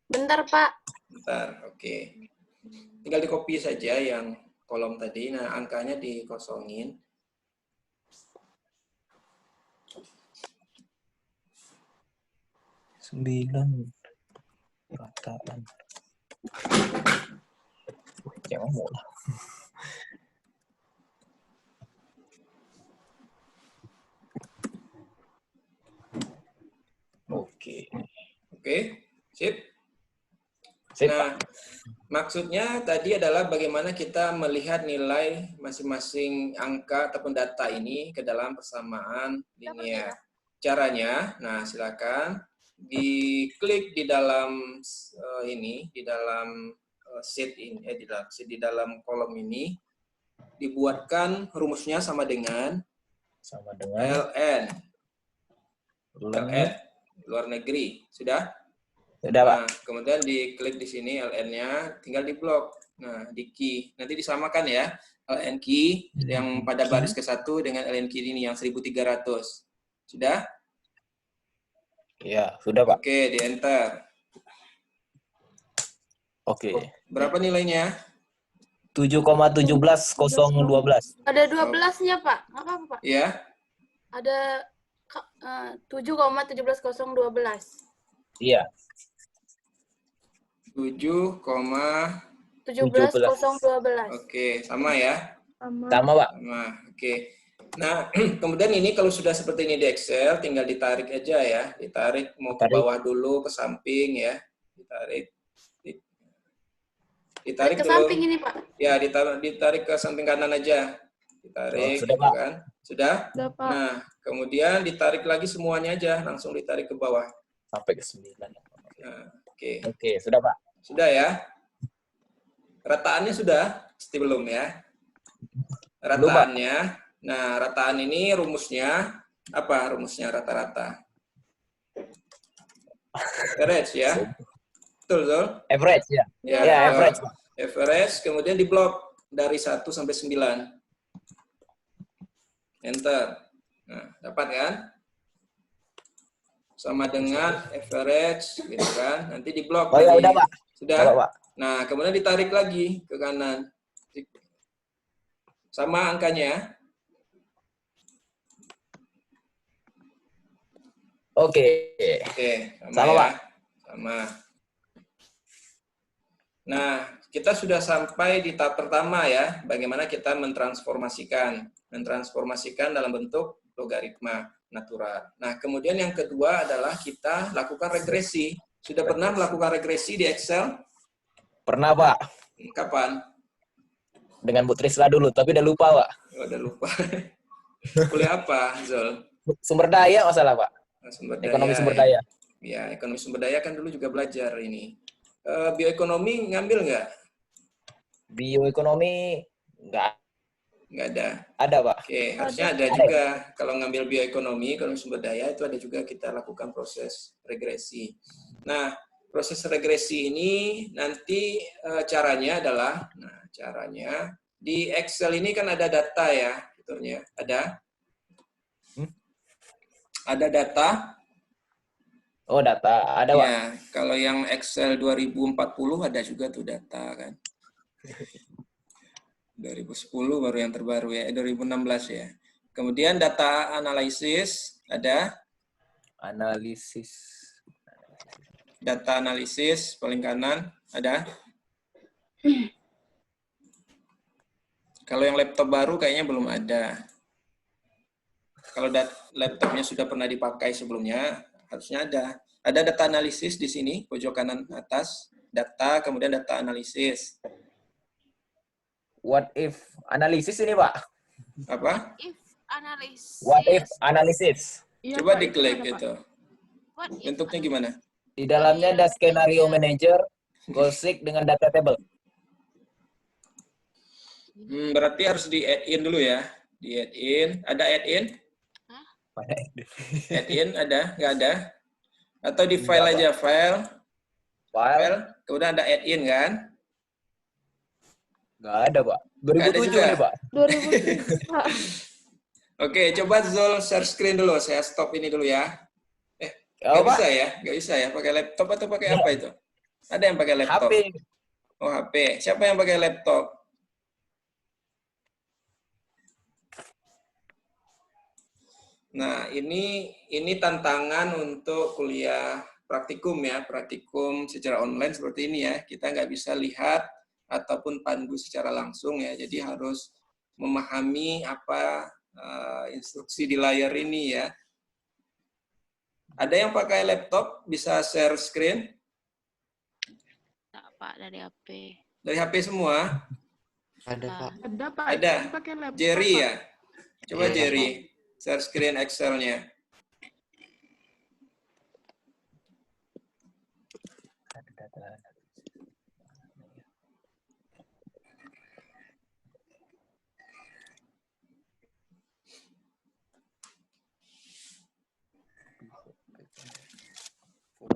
Bentar, Pak. Bentar, oke. Tinggal di copy saja yang kolom tadi. Nah, angkanya dikosongin. Sembilan rataan. Jangan mau lah. Oke. Oke, sip. Sip, Nah, Pak. maksudnya tadi adalah bagaimana kita melihat nilai masing-masing angka ataupun data ini ke dalam persamaan linear. Caranya, nah silakan diklik di dalam di dalam sheet ini, di dalam kolom ini, dibuatkan rumusnya sama dengan ln, luar negeri, sudah? Sudah, Pak. Nah, kemudian diklik di sini ln-nya, tinggal di blok. Nah, di key. Nanti disamakan ya, ln key yang pada baris ke-1 dengan ln key ini yang 1300. Sudah? Iya, sudah, Pak. Oke, di enter. Oke. Berapa nilainya? 7,17012. Ada 12-nya, Pak. Nggak apa-apa, Pak. Ya, Ada 7,17012. Iya. 17,012. Oke, sama ya? Sama, Pak. Sama, oke. Nah, kemudian ini kalau sudah seperti ini di Excel, tinggal ditarik aja ya. Ditarik mau ke Tarik. bawah dulu, ke samping ya. Ditarik. Ditarik Ke dulu. samping ini, Pak. Ya, ditarik ke samping kanan aja. Ditarik, sudah, gitu Pak. kan? Sudah? Udah, Pak. Nah, kemudian ditarik lagi semuanya aja, langsung ditarik ke bawah. Sampai ke 9. Nah, oke. Oke, sudah, Pak. Sudah ya? Rataannya sudah? Pasti belum ya? Rataannya. Nah, rataan ini rumusnya apa? Rumusnya rata-rata. Average ya? Betul, Zul? Average, ya. Ya, average, Pak. Average, kemudian di blok dari 1 sampai 9. Enter. Nah, dapat kan? Sama dengan average, gitu kan? Nanti di blok. Oh, ya, udah, Pak. Sudah? Udah, Pak. Nah, kemudian ditarik lagi ke kanan. Sama angkanya? Oke. Oke, Sama, ya. Pak. Sama. Nah, kita sudah sampai di tahap pertama ya, bagaimana kita mentransformasikan dalam bentuk logaritma natural. Nah, kemudian yang kedua adalah kita lakukan regresi. Sudah pernah melakukan regresi di Excel? Pernah, Pak. Kapan? Dengan Bu Trisla dulu, tapi udah lupa, Pak. Oh, udah lupa. Kuliah apa, Zul? Sumber daya masalah, Pak. Sumber daya. Ekonomi sumber daya. Ya, ekonomi sumber daya kan dulu juga belajar ini. Bioekonomi ngambil nggak? Bioekonomi nggak ada. Ada, Pak. Oke, harusnya ada juga. Kalau ngambil bioekonomi, ekonomi sumber daya, itu ada juga kita lakukan proses regresi. Nah, proses regresi ini nanti caranya adalah, di Excel ini kan ada data ya, betulnya. Ada data. Oh, data. Ada, Pak. Ya, kalau yang Excel 2040 ada juga tuh data kan. 2010 baru yang terbaru ya, 2016 ya. Kemudian data analisis ada. Data analisis paling kanan ada. Kalau yang laptop baru kayaknya belum ada. Kalau laptopnya sudah pernah dipakai sebelumnya, harusnya ada. Ada data analisis di sini, pojok kanan atas. Data, kemudian data analisis. What if analisis ini, Pak? Apa? If analysis. What if analisis? Iya, Coba Pak, diklik ada, Pak. itu. What if Bentuknya gimana? Di dalamnya ada skenario manager, goal seek dengan data table. Berarti harus di add in dulu ya. Di add in. Ada add in? Add in ada? Nggak ada? Atau di file aja, file. Kemudian ada add in kan? Nggak ada, Pak. Nggak ada 2007 juga. nih, Pak. 2007, Pak. Oke, coba Zul share screen dulu. Saya stop ini dulu ya. Oh, Nggak Pak. bisa ya? Nggak bisa ya? Pakai laptop atau pakai apa itu? Ada yang pakai laptop? HP. Oh, HP. Siapa yang pakai laptop? Nah, ini tantangan untuk kuliah praktikum ya. Praktikum secara online seperti ini ya. Kita nggak bisa lihat ataupun pandu secara langsung ya. Jadi harus memahami apa instruksi di layar ini ya. Ada yang pakai laptop bisa share screen? Tak, Pak, dari HP. Dari HP semua? Ada, Pak. Ada, Pak. Ada. Yang pakai laptop, Jerry Pak. ya? Coba Iya, Jerry, share screen Excel-nya.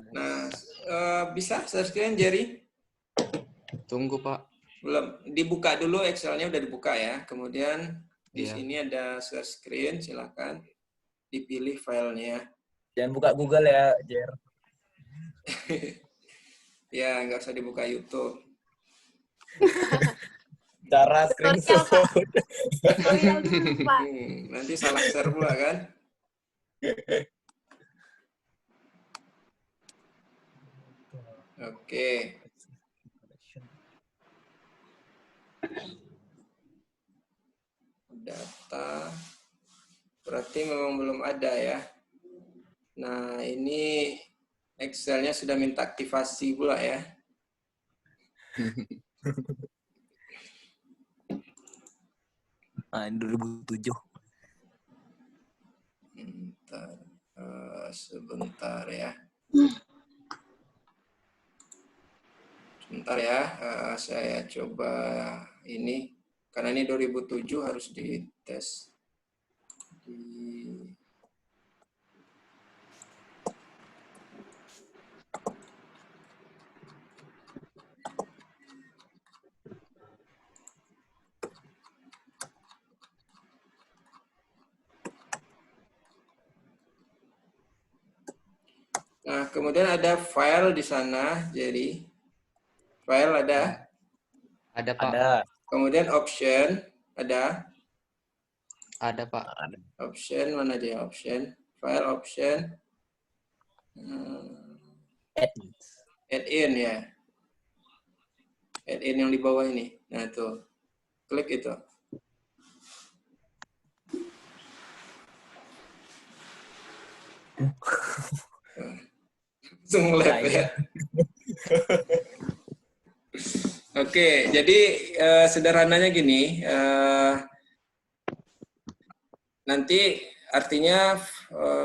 Nah, bisa share screen Jerry? Tunggu, Pak. Belum. Dibuka dulu Excel-nya, udah dibuka ya. Kemudian di Iya. sini ada share screen, silakan dipilih filenya. Jangan buka Google ya, Jer. Ya, nggak usah dibuka YouTube. Cara screenshot. Tutorial dulu, Pak. Nanti salah share pula kan? Oke. Data. Berarti memang belum ada ya. Nah, ini Excel-nya sudah minta aktivasi pula ya. Nah, ini 2007. Sebentar ya. Sebentar ya, saya coba ini. Karena ini 2007 harus dites. Nah, kemudian ada file di sana, jadi file ada. Ada, Pak. Ada. Kemudian option ada. Ada, Pak. Option, mana dia option? File option. Add in ya. Add in yang di bawah ini. Nah, itu. Klik itu. Langsung lab ya. Oke, jadi sederhananya gini, nanti artinya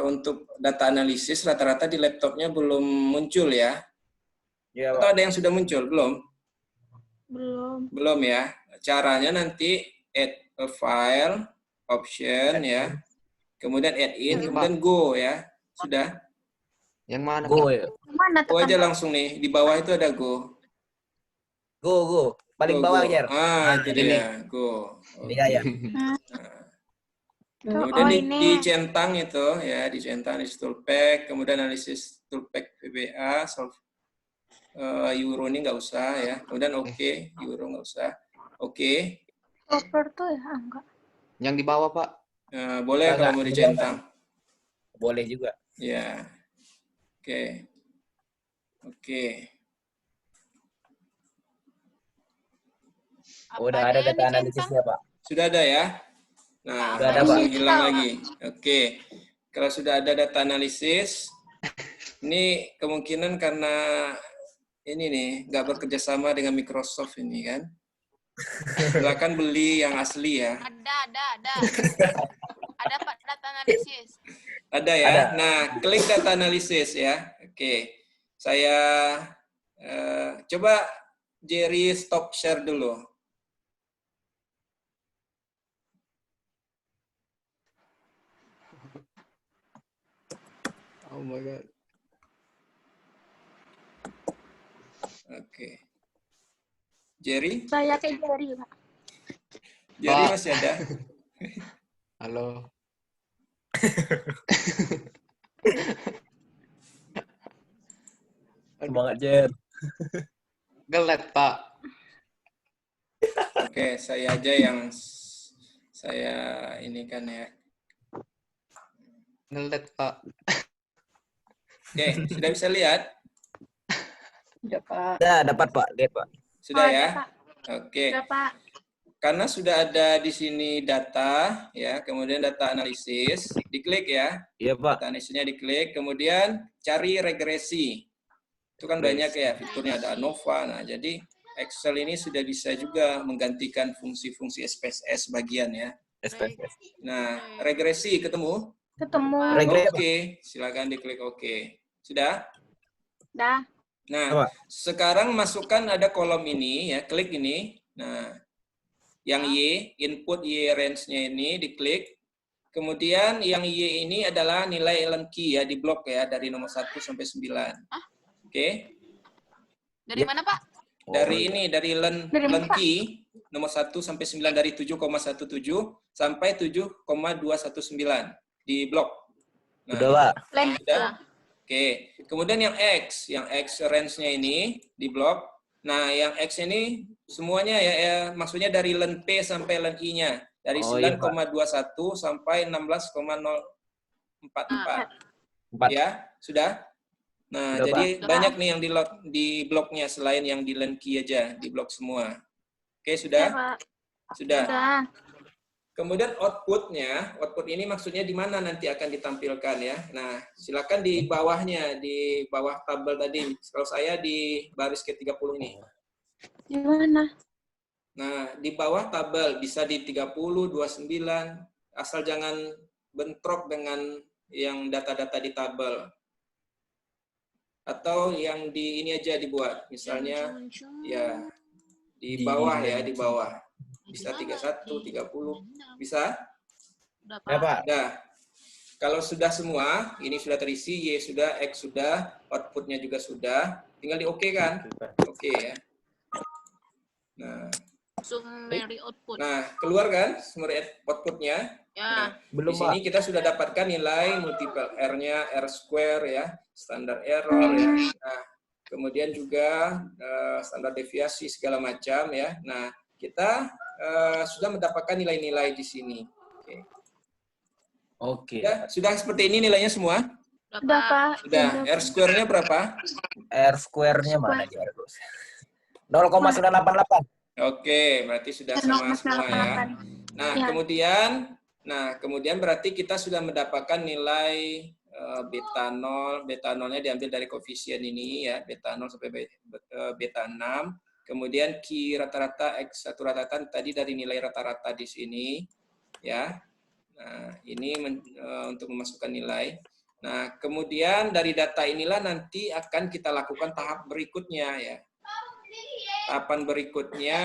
untuk data analisis rata-rata di laptopnya belum muncul ya? Iya, Atau Pak. ada yang sudah muncul? Belum? Belum. Belum ya. Caranya nanti add a file, option ya, kemudian add in, Ini, kemudian go ya. Sudah? Yang mana, Go, Pak? ya. Mana Go tekan? aja langsung nih, di bawah itu ada go. Go. Paling Go, bawah, go. Jer. Itu ini. dia, go. Ini ya. Kemudian ini. dicentang itu ya, dicentang di toolpack, kemudian analisis toolpack VBA, solve euro ini nggak usah ya. Kemudian oke, euro nggak usah. Oke. Over tuh ya enggak. Yang di bawah, Pak. Boleh Enggak, kalau mau enggak. dicentang. Boleh juga. Ya. Oke. Oke. Udah ada data analisisnya, Pak. Sudah ada ya? Nah, Sudah ada, langsung Pak. hilang lagi. Oke. Kalau sudah ada data analisis, ini kemungkinan karena ini nih, nggak bekerja sama dengan Microsoft ini kan. Silakan beli yang asli ya. Ada. Ada Pak data analisis. Ada ya? Ada. Nah, klik data analisis ya. Oke. Saya coba Jerry stop share dulu. Oh my God. Oke. Jerry? Saya kayak jari, Pak. Jerry Pak. masih ada? Halo. Semangat, Jer. Gelet, Pak. Oke, saya aja yang saya ini kan ya. Ngelet, Pak. Oke, sudah bisa lihat? Udah, Pak. Sudah dapat, Pak. Lihat, Pak. Sudah Ada, ya? Pak. Oke. Udah, Pak. Karena sudah ada di sini data, ya, kemudian data analisis, diklik ya. Iya, Pak. Data analisisnya diklik, kemudian cari regresi. Itu kan banyak ya, fiturnya ada ANOVA. Nah, jadi Excel ini sudah bisa juga menggantikan fungsi-fungsi SPSS bagian ya. SPSS. Nah, regresi ketemu? Ketemu. Regresi, Pak. Oke, silakan diklik oke. Sudah? Dah. Nah, Apa? sekarang masukkan ada kolom ini ya, klik ini. Nah, yang Y, input Y range-nya ini diklik. Kemudian yang Y ini adalah nilai Allen key ya, di blok ya, dari nomor 1 sampai 9. Oke. Dari Ya. mana Pak? Dari ini, dari Allen mana, key, nomor 1 sampai 9, dari 7,17 sampai 7,219 di blok. Nah, Udah, Pak. sudah? Oke, kemudian yang X range-nya ini di blok. Nah, yang X ini semuanya ya maksudnya dari len P sampai len I-nya. Dari Oh, iya, 9,21 sampai 16,044. 4. Ya, sudah? Nah, Sudah, jadi Pak. banyak nih yang di bloknya selain yang di len key aja, di blok semua. Oke, Ya, sudah? Pak. Sudah. Udah. Kemudian output ini maksudnya di mana nanti akan ditampilkan ya. Nah, silakan di bawahnya, di bawah tabel tadi. Kalau saya di baris ke-30 ini. Di mana? Nah, di bawah tabel bisa di 30, 29, asal jangan bentrok dengan yang data-data di tabel. Atau yang di ini aja dibuat, misalnya ya di bawah ya, di bawah. Bisa 31, 30, bisa? Udah Ya, Pak. Nah, kalau sudah semua, ini sudah terisi, Y sudah, X sudah, outputnya juga sudah, tinggal di OK kan? Oke ya. Nah, Summary output. keluar kan summary outputnya? Ya. Nah, Belum, di sini kita sudah dapatkan nilai multiple R-nya, R square ya, standar error ya. Nah, kemudian juga standar deviasi segala macam ya. Nah, kita sudah mendapatkan nilai-nilai di sini. Oke. Oke. Sudah seperti ini nilainya semua? Udah, Pak. Sudah. R square-nya berapa? R square-nya mana dia? 0,988. Oke, berarti sudah sama semua ya. Nah, Ya. kemudian berarti kita sudah mendapatkan nilai beta 0. Beta 0-nya diambil dari koefisien ini ya, beta 0 sampai beta 6. Kemudian Q rata-rata, X satu rata-rata tadi dari nilai rata-rata di sini ya. Nah, ini untuk memasukkan nilai. Nah, kemudian dari data inilah nanti akan kita lakukan tahap berikutnya ya. Tahapan berikutnya,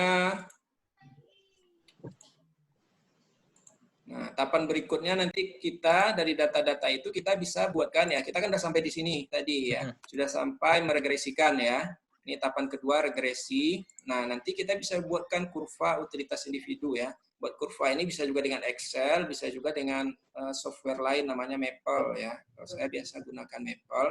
tahapan berikutnya nanti kita dari data-data itu kita bisa buatkan ya. Kita kan sudah sampai di sini tadi ya, sudah sampai meregresikan ya. Ini tahapan kedua regresi. Nah nanti kita bisa buatkan kurva utilitas individu ya. Buat kurva ini bisa juga dengan Excel, bisa juga dengan software lain namanya Maple ya. Kalau saya biasa gunakan Maple.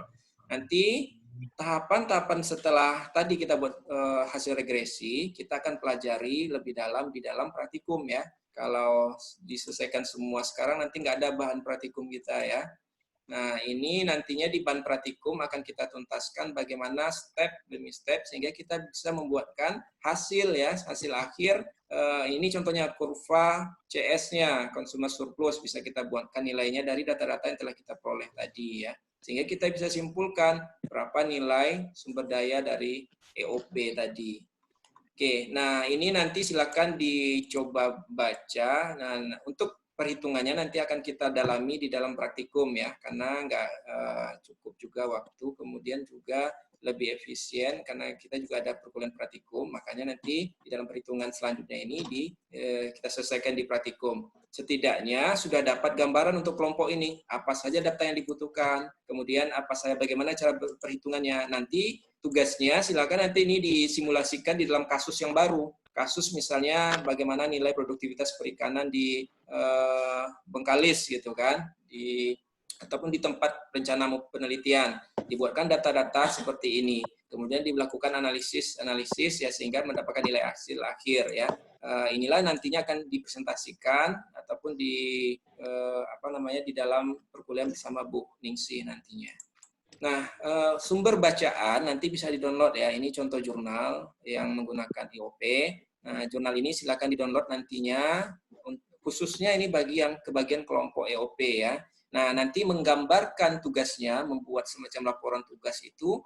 Nanti tahapan-tahapan setelah tadi kita buat hasil regresi, kita akan pelajari lebih dalam di dalam praktikum ya. Kalau diselesaikan semua sekarang nanti nggak ada bahan praktikum kita ya. Nah ini nantinya di bahan praktikum akan kita tuntaskan bagaimana step demi step sehingga kita bisa membuatkan hasil ya, hasil akhir. Ini contohnya kurva CS-nya, consumer surplus, bisa kita buatkan nilainya dari data-data yang telah kita peroleh tadi ya. Sehingga kita bisa simpulkan berapa nilai sumber daya dari EOP tadi. Oke, nah ini nanti silakan dicoba baca. Nah, untuk perhitungannya nanti akan kita dalami di dalam praktikum ya, karena nggak cukup juga waktu, kemudian juga lebih efisien karena kita juga ada perkuliahan praktikum, makanya nanti di dalam perhitungan selanjutnya ini kita selesaikan di praktikum. Setidaknya sudah dapat gambaran untuk kelompok ini, apa saja data yang dibutuhkan, kemudian bagaimana cara perhitungannya. Nanti tugasnya silakan nanti ini disimulasikan di dalam kasus yang baru. Kasus misalnya bagaimana nilai produktivitas perikanan di Bengkalis gitu kan, ataupun di tempat rencana penelitian. Dibuatkan data-data seperti ini. Kemudian dilakukan analisis ya sehingga mendapatkan nilai hasil akhir ya. Inilah nantinya akan dipresentasikan ataupun di dalam perkuliahan bersama Bu Ningsih nantinya. Nah, sumber bacaan nanti bisa di-download ya. Ini contoh jurnal yang menggunakan EOP. Nah, jurnal ini silakan di-download nantinya. Khususnya ini bagi yang kebagian kelompok EOP ya. Nah, nanti menggambarkan tugasnya, membuat semacam laporan tugas itu,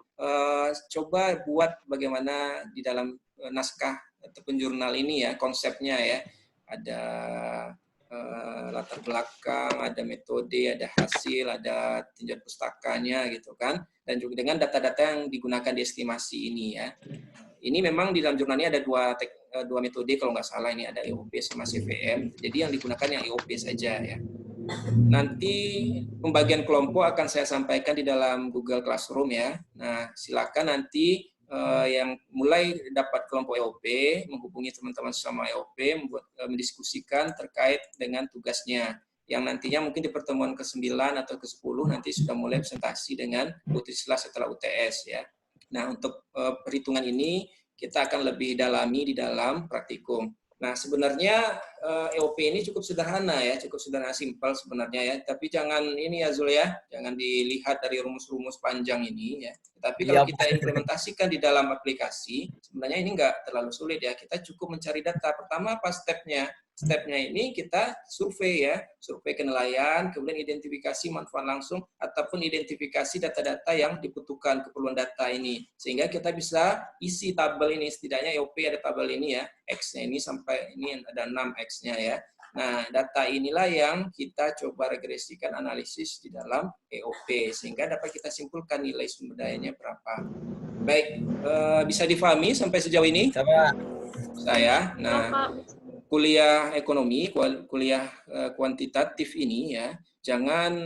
coba buat bagaimana di dalam naskah ataupun jurnal ini ya, konsepnya ya. Ada latar belakang, ada metode, ada hasil, ada tinjauan pustakanya gitu kan. Dan juga dengan data-data yang digunakan di estimasi ini ya. Ini memang di dalam jurnal ini ada dua metode kalau nggak salah, ini ada EOP sama CVM. Jadi yang digunakan yang EOP saja ya. Nanti pembagian kelompok akan saya sampaikan di dalam Google Classroom ya. Nah, silakan nanti yang mulai dapat kelompok EOP menghubungi teman-teman sama EOP mendiskusikan terkait dengan tugasnya. Yang nantinya mungkin di pertemuan ke-9 atau ke-10 nanti sudah mulai presentasi dengan Putisla setelah UTS ya. Nah, untuk perhitungan ini kita akan lebih dalami di dalam praktikum. Nah, sebenarnya EOP ini cukup sederhana ya, cukup sederhana, simpel sebenarnya ya. Tapi jangan ini ya Zul ya, jangan dilihat dari rumus-rumus panjang ini ya. Tapi kalau kita implementasikan di dalam aplikasi, sebenarnya ini nggak terlalu sulit ya. Kita cukup mencari data. Pertama apa stepnya? Stepnya ini kita survei ya, survei kenilaian, kemudian identifikasi manfaat langsung, ataupun identifikasi data-data yang dibutuhkan keperluan data ini. Sehingga kita bisa isi tabel ini, setidaknya EOP ada tabel ini ya, X-nya ini sampai ini ada 6 X-nya ya. Nah, data inilah yang kita coba regresikan analisis di dalam EOP, sehingga dapat kita simpulkan nilai sumber dayanya berapa. Baik, bisa difahami sampai sejauh ini? Sama. Saya, nah, kuliah ekonomi, kuliah kuantitatif ini ya, jangan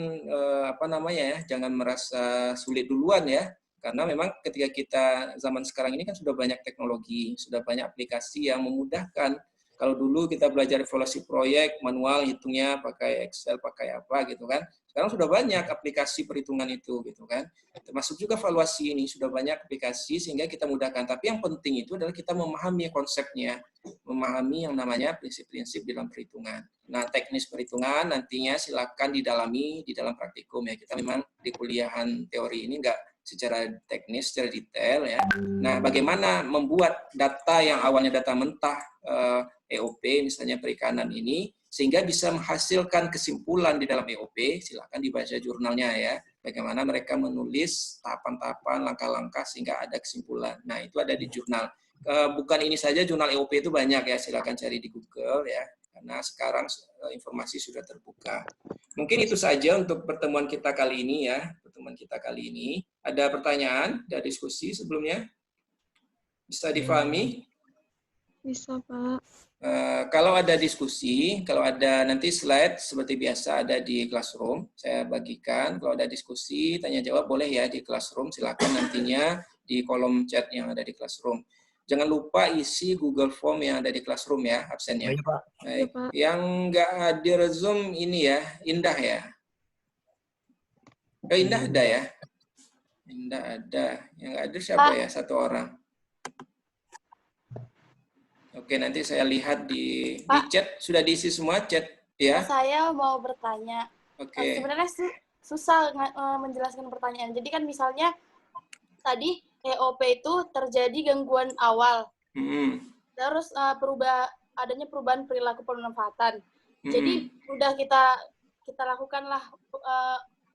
jangan merasa sulit duluan ya, karena memang ketika kita zaman sekarang ini kan sudah banyak teknologi, sudah banyak aplikasi yang memudahkan Kalau dulu kita belajar evaluasi proyek, manual, hitungnya pakai Excel, pakai apa gitu kan. Sekarang sudah banyak aplikasi perhitungan itu gitu kan. Termasuk juga valuasi ini, sudah banyak aplikasi sehingga kita mudahkan. Tapi yang penting itu adalah kita memahami konsepnya, memahami yang namanya prinsip-prinsip dalam perhitungan. Nah, teknis perhitungan nantinya silakan didalami di dalam praktikum ya. Kita memang di kuliahan teori ini enggak secara teknis, secara detail ya. Nah, bagaimana membuat data yang awalnya data mentah EOP misalnya perikanan ini sehingga bisa menghasilkan kesimpulan di dalam EOP, silakan dibaca jurnalnya ya. Bagaimana mereka menulis tahapan-tahapan, langkah-langkah sehingga ada kesimpulan. Nah, itu ada di jurnal. Bukan ini saja, jurnal EOP itu banyak ya, silakan cari di Google ya. Karena sekarang informasi sudah terbuka. Mungkin itu saja untuk pertemuan kita kali ini ya. Pertemuan kita kali ini. Ada pertanyaan, ada diskusi sebelumnya? Bisa difahami? Bisa, Pak. Kalau ada diskusi, kalau ada nanti slide seperti biasa ada di Classroom, saya bagikan. Kalau ada diskusi, tanya jawab boleh ya di Classroom, silakan nantinya di kolom chat yang ada di Classroom. Jangan lupa isi Google Form yang ada di Classroom ya, absennya. Baik, Pak. Baik. Iya, Pak. Yang nggak hadir Zoom ini ya, Indah ya. Indah ada ya? Indah ada. Yang nggak hadir siapa ya? Satu orang. Oke, nanti saya lihat di chat. Sudah diisi semua chat ya? Saya mau bertanya. Oke. Sebenarnya susah menjelaskan pertanyaan. Jadi kan misalnya tadi EOP itu terjadi gangguan awal. Terus adanya perubahan perilaku pemanfaatan. Jadi udah kita lakukanlah,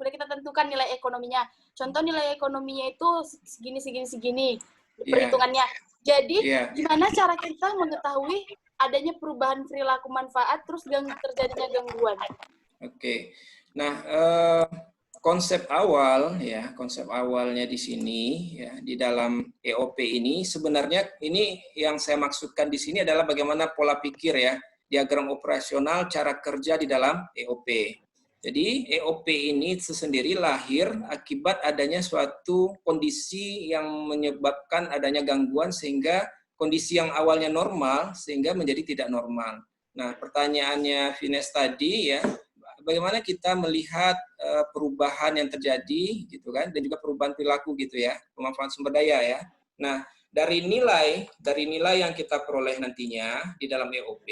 udah kita tentukan nilai ekonominya. Contoh nilai ekonominya itu segini perhitungannya. Jadi gimana cara kita mengetahui adanya perubahan perilaku manfaat terus terjadinya gangguan? Oke. Nah, konsep awalnya di sini ya, di dalam EOP ini sebenarnya ini yang saya maksudkan di sini adalah bagaimana pola pikir ya, diagram operasional cara kerja di dalam EOP. Jadi EOP ini sendiri lahir akibat adanya suatu kondisi yang menyebabkan adanya gangguan sehingga kondisi yang awalnya normal sehingga menjadi tidak normal. Nah, pertanyaannya Vines tadi ya, bagaimana kita melihat perubahan yang terjadi gitu kan, dan juga perubahan perilaku gitu ya, pemanfaatan sumber daya ya. Nah, dari nilai yang kita peroleh nantinya di dalam EOP,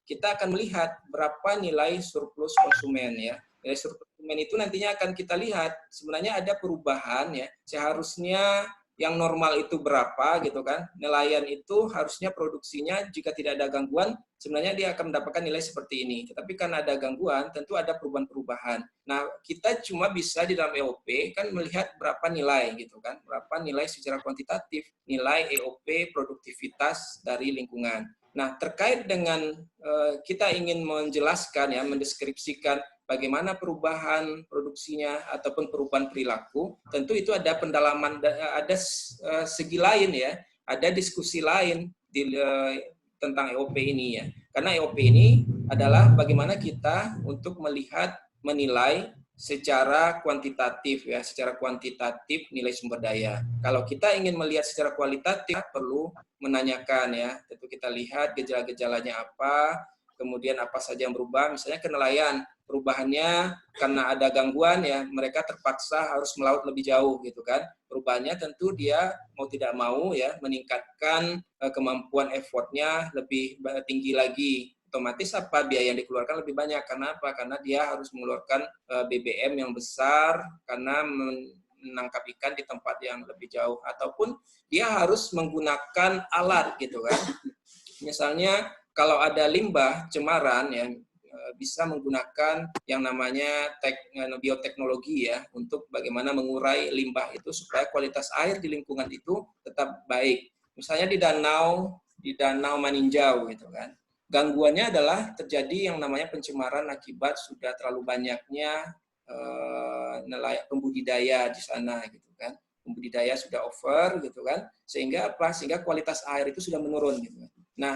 kita akan melihat berapa nilai surplus konsumen ya. Nilai surplus konsumen itu nantinya akan kita lihat sebenarnya ada perubahan ya. Seharusnya yang normal itu berapa gitu kan. Nelayan itu harusnya produksinya jika tidak ada gangguan sebenarnya dia akan mendapatkan nilai seperti ini. Tetapi karena ada gangguan tentu ada perubahan-perubahan. Nah, kita cuma bisa di dalam EOP kan melihat berapa nilai gitu kan. Berapa nilai secara kuantitatif, nilai EOP produktivitas dari lingkungan. Nah, terkait dengan kita ingin menjelaskan ya, mendeskripsikan bagaimana perubahan produksinya ataupun perubahan perilaku, tentu itu ada pendalaman, ada segi lain ya, ada diskusi lain tentang EOP ini ya. Karena EOP ini adalah bagaimana kita untuk melihat, menilai secara kuantitatif ya, secara kuantitatif nilai sumber daya. Kalau kita ingin melihat secara kualitatif perlu menanyakan ya, tentu kita lihat gejala-gejalanya apa, kemudian apa saja yang berubah, misalnya ke nelayan, perubahannya karena ada gangguan ya, mereka terpaksa harus melaut lebih jauh gitu kan. Perubahannya tentu dia mau tidak mau ya meningkatkan kemampuan effortnya lebih tinggi lagi. Otomatis apa biaya yang dikeluarkan lebih banyak karena apa? Karena dia harus mengeluarkan BBM yang besar karena menangkap ikan di tempat yang lebih jauh ataupun dia harus menggunakan alat gitu kan. Misalnya kalau ada limbah cemaran ya bisa menggunakan yang namanya bioteknologi ya untuk bagaimana mengurai limbah itu supaya kualitas air di lingkungan itu tetap baik. Misalnya di danau Maninjau gitu kan. Gangguannya adalah terjadi yang namanya pencemaran akibat sudah terlalu banyaknya nelayan pembudidaya di sana gitu kan. Pembudidaya sudah over gitu kan. Sehingga apa? Sehingga kualitas air itu sudah menurun gitu kan. Nah,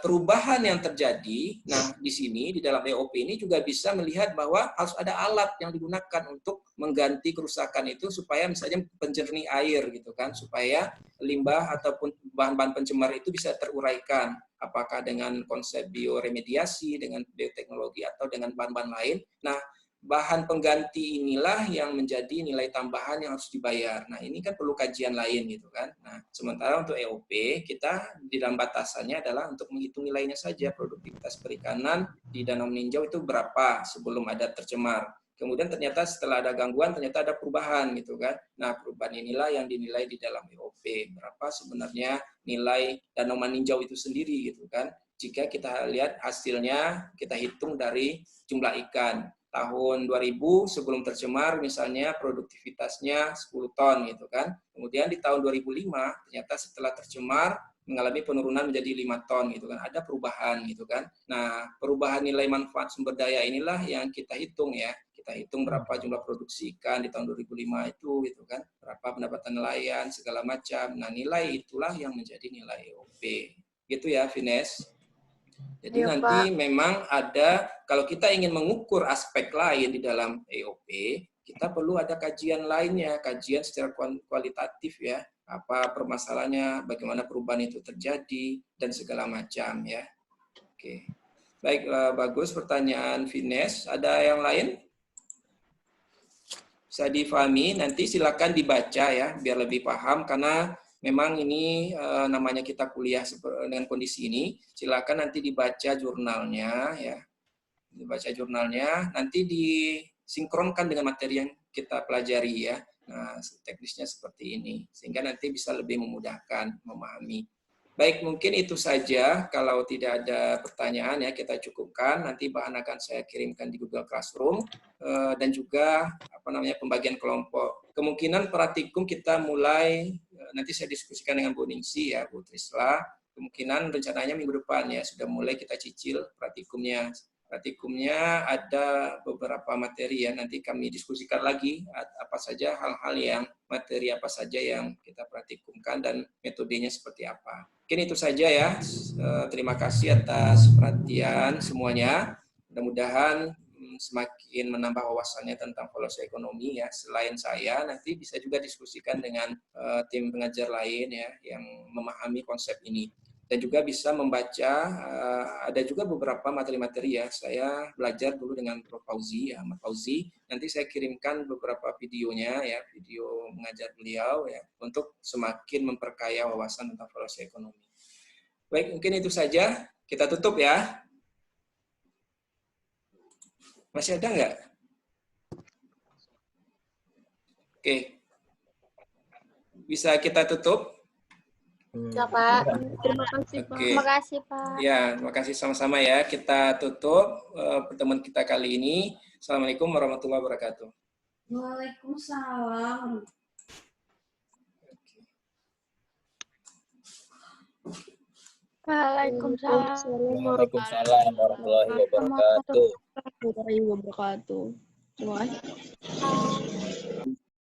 perubahan yang terjadi, nah di sini di dalam EOP ini juga bisa melihat bahwa harus ada alat yang digunakan untuk mengganti kerusakan itu supaya misalnya penjernih air gitu kan, supaya limbah ataupun bahan-bahan pencemar itu bisa teruraikan, apakah dengan konsep bioremediasi, dengan bioteknologi atau dengan bahan-bahan lain. Nah, bahan pengganti inilah yang menjadi nilai tambahan yang harus dibayar. Nah, ini kan perlu kajian lain gitu kan. Nah, sementara untuk EOP, kita di dalam batasannya adalah untuk menghitung nilainya saja, produktivitas perikanan di Danau Meninjau itu berapa sebelum ada tercemar. Kemudian ternyata setelah ada gangguan, ternyata ada perubahan gitu kan. Nah, perubahan inilah yang dinilai di dalam EOP. Berapa sebenarnya nilai Danau Meninjau itu sendiri gitu kan. Jika kita lihat hasilnya, kita hitung dari jumlah ikan. Tahun 2000 sebelum tercemar misalnya produktivitasnya 10 ton gitu kan. Kemudian di tahun 2005 ternyata setelah tercemar mengalami penurunan menjadi 5 ton gitu kan. Ada perubahan gitu kan. Nah, perubahan nilai manfaat sumber daya inilah yang kita hitung ya. Kita hitung berapa jumlah produksi ikan di tahun 2005 itu gitu kan. Berapa pendapatan nelayan segala macam. Nah, nilai itulah yang menjadi nilai EOP. Gitu ya, Vines. Jadi Ya, nanti Pak. memang ada, kalau kita ingin mengukur aspek lain di dalam EOP, kita perlu ada kajian lainnya, kajian secara kualitatif ya, apa permasalahannya, bagaimana perubahan itu terjadi, dan segala macam ya. Oke, baik, bagus pertanyaan Vines. Ada yang lain? Bisa difahami, nanti silakan dibaca ya, biar lebih paham, karena memang ini namanya kita kuliah dengan kondisi ini. Silakan nanti dibaca jurnalnya ya. Dibaca jurnalnya, nanti disinkronkan dengan materi yang kita pelajari ya. Nah, teknisnya seperti ini sehingga nanti bisa lebih memudahkan memahami. Baik, mungkin itu saja. Kalau tidak ada pertanyaan ya kita cukupkan. Nanti bahan akan saya kirimkan di Google Classroom dan juga pembagian kelompok. Kemungkinan praktikum kita mulai nanti saya diskusikan dengan Bu Ningsi ya, Bu Trisla. Kemungkinan rencananya minggu depan ya sudah mulai kita cicil praktikumnya. Praktikumnya ada beberapa materi ya, nanti kami diskusikan lagi apa saja hal-hal yang materi apa saja yang kita praktikumkan dan metodenya seperti apa. Mungkin itu saja ya. Terima kasih atas perhatian semuanya. Mudah-mudahan semakin menambah wawasannya tentang valuasi ekonomi ya. Selain saya, nanti bisa juga diskusikan dengan tim pengajar lain ya yang memahami konsep ini. Dan juga bisa membaca, ada juga beberapa materi-materi ya. Saya belajar dulu dengan Prof. Fauzi, ya, Ahmad Fauzi. Nanti saya kirimkan beberapa videonya ya, video mengajar beliau ya, untuk semakin memperkaya wawasan tentang valuasi ekonomi. Baik, mungkin itu saja. Kita tutup ya. Masih ada nggak? Oke. Bisa kita tutup? Ya, Pak. Terima kasih, Pak. Oke. Terima kasih, Pak. Ya, terima kasih sama-sama ya. Kita tutup pertemuan kita kali ini. Assalamualaikum warahmatullahi wabarakatuh. Waalaikumsalam. Waalaikumsalam. Waalaikumsalam warahmatullahi wabarakatuh. Warahmatullahi wabarakatuh. Terima kasih.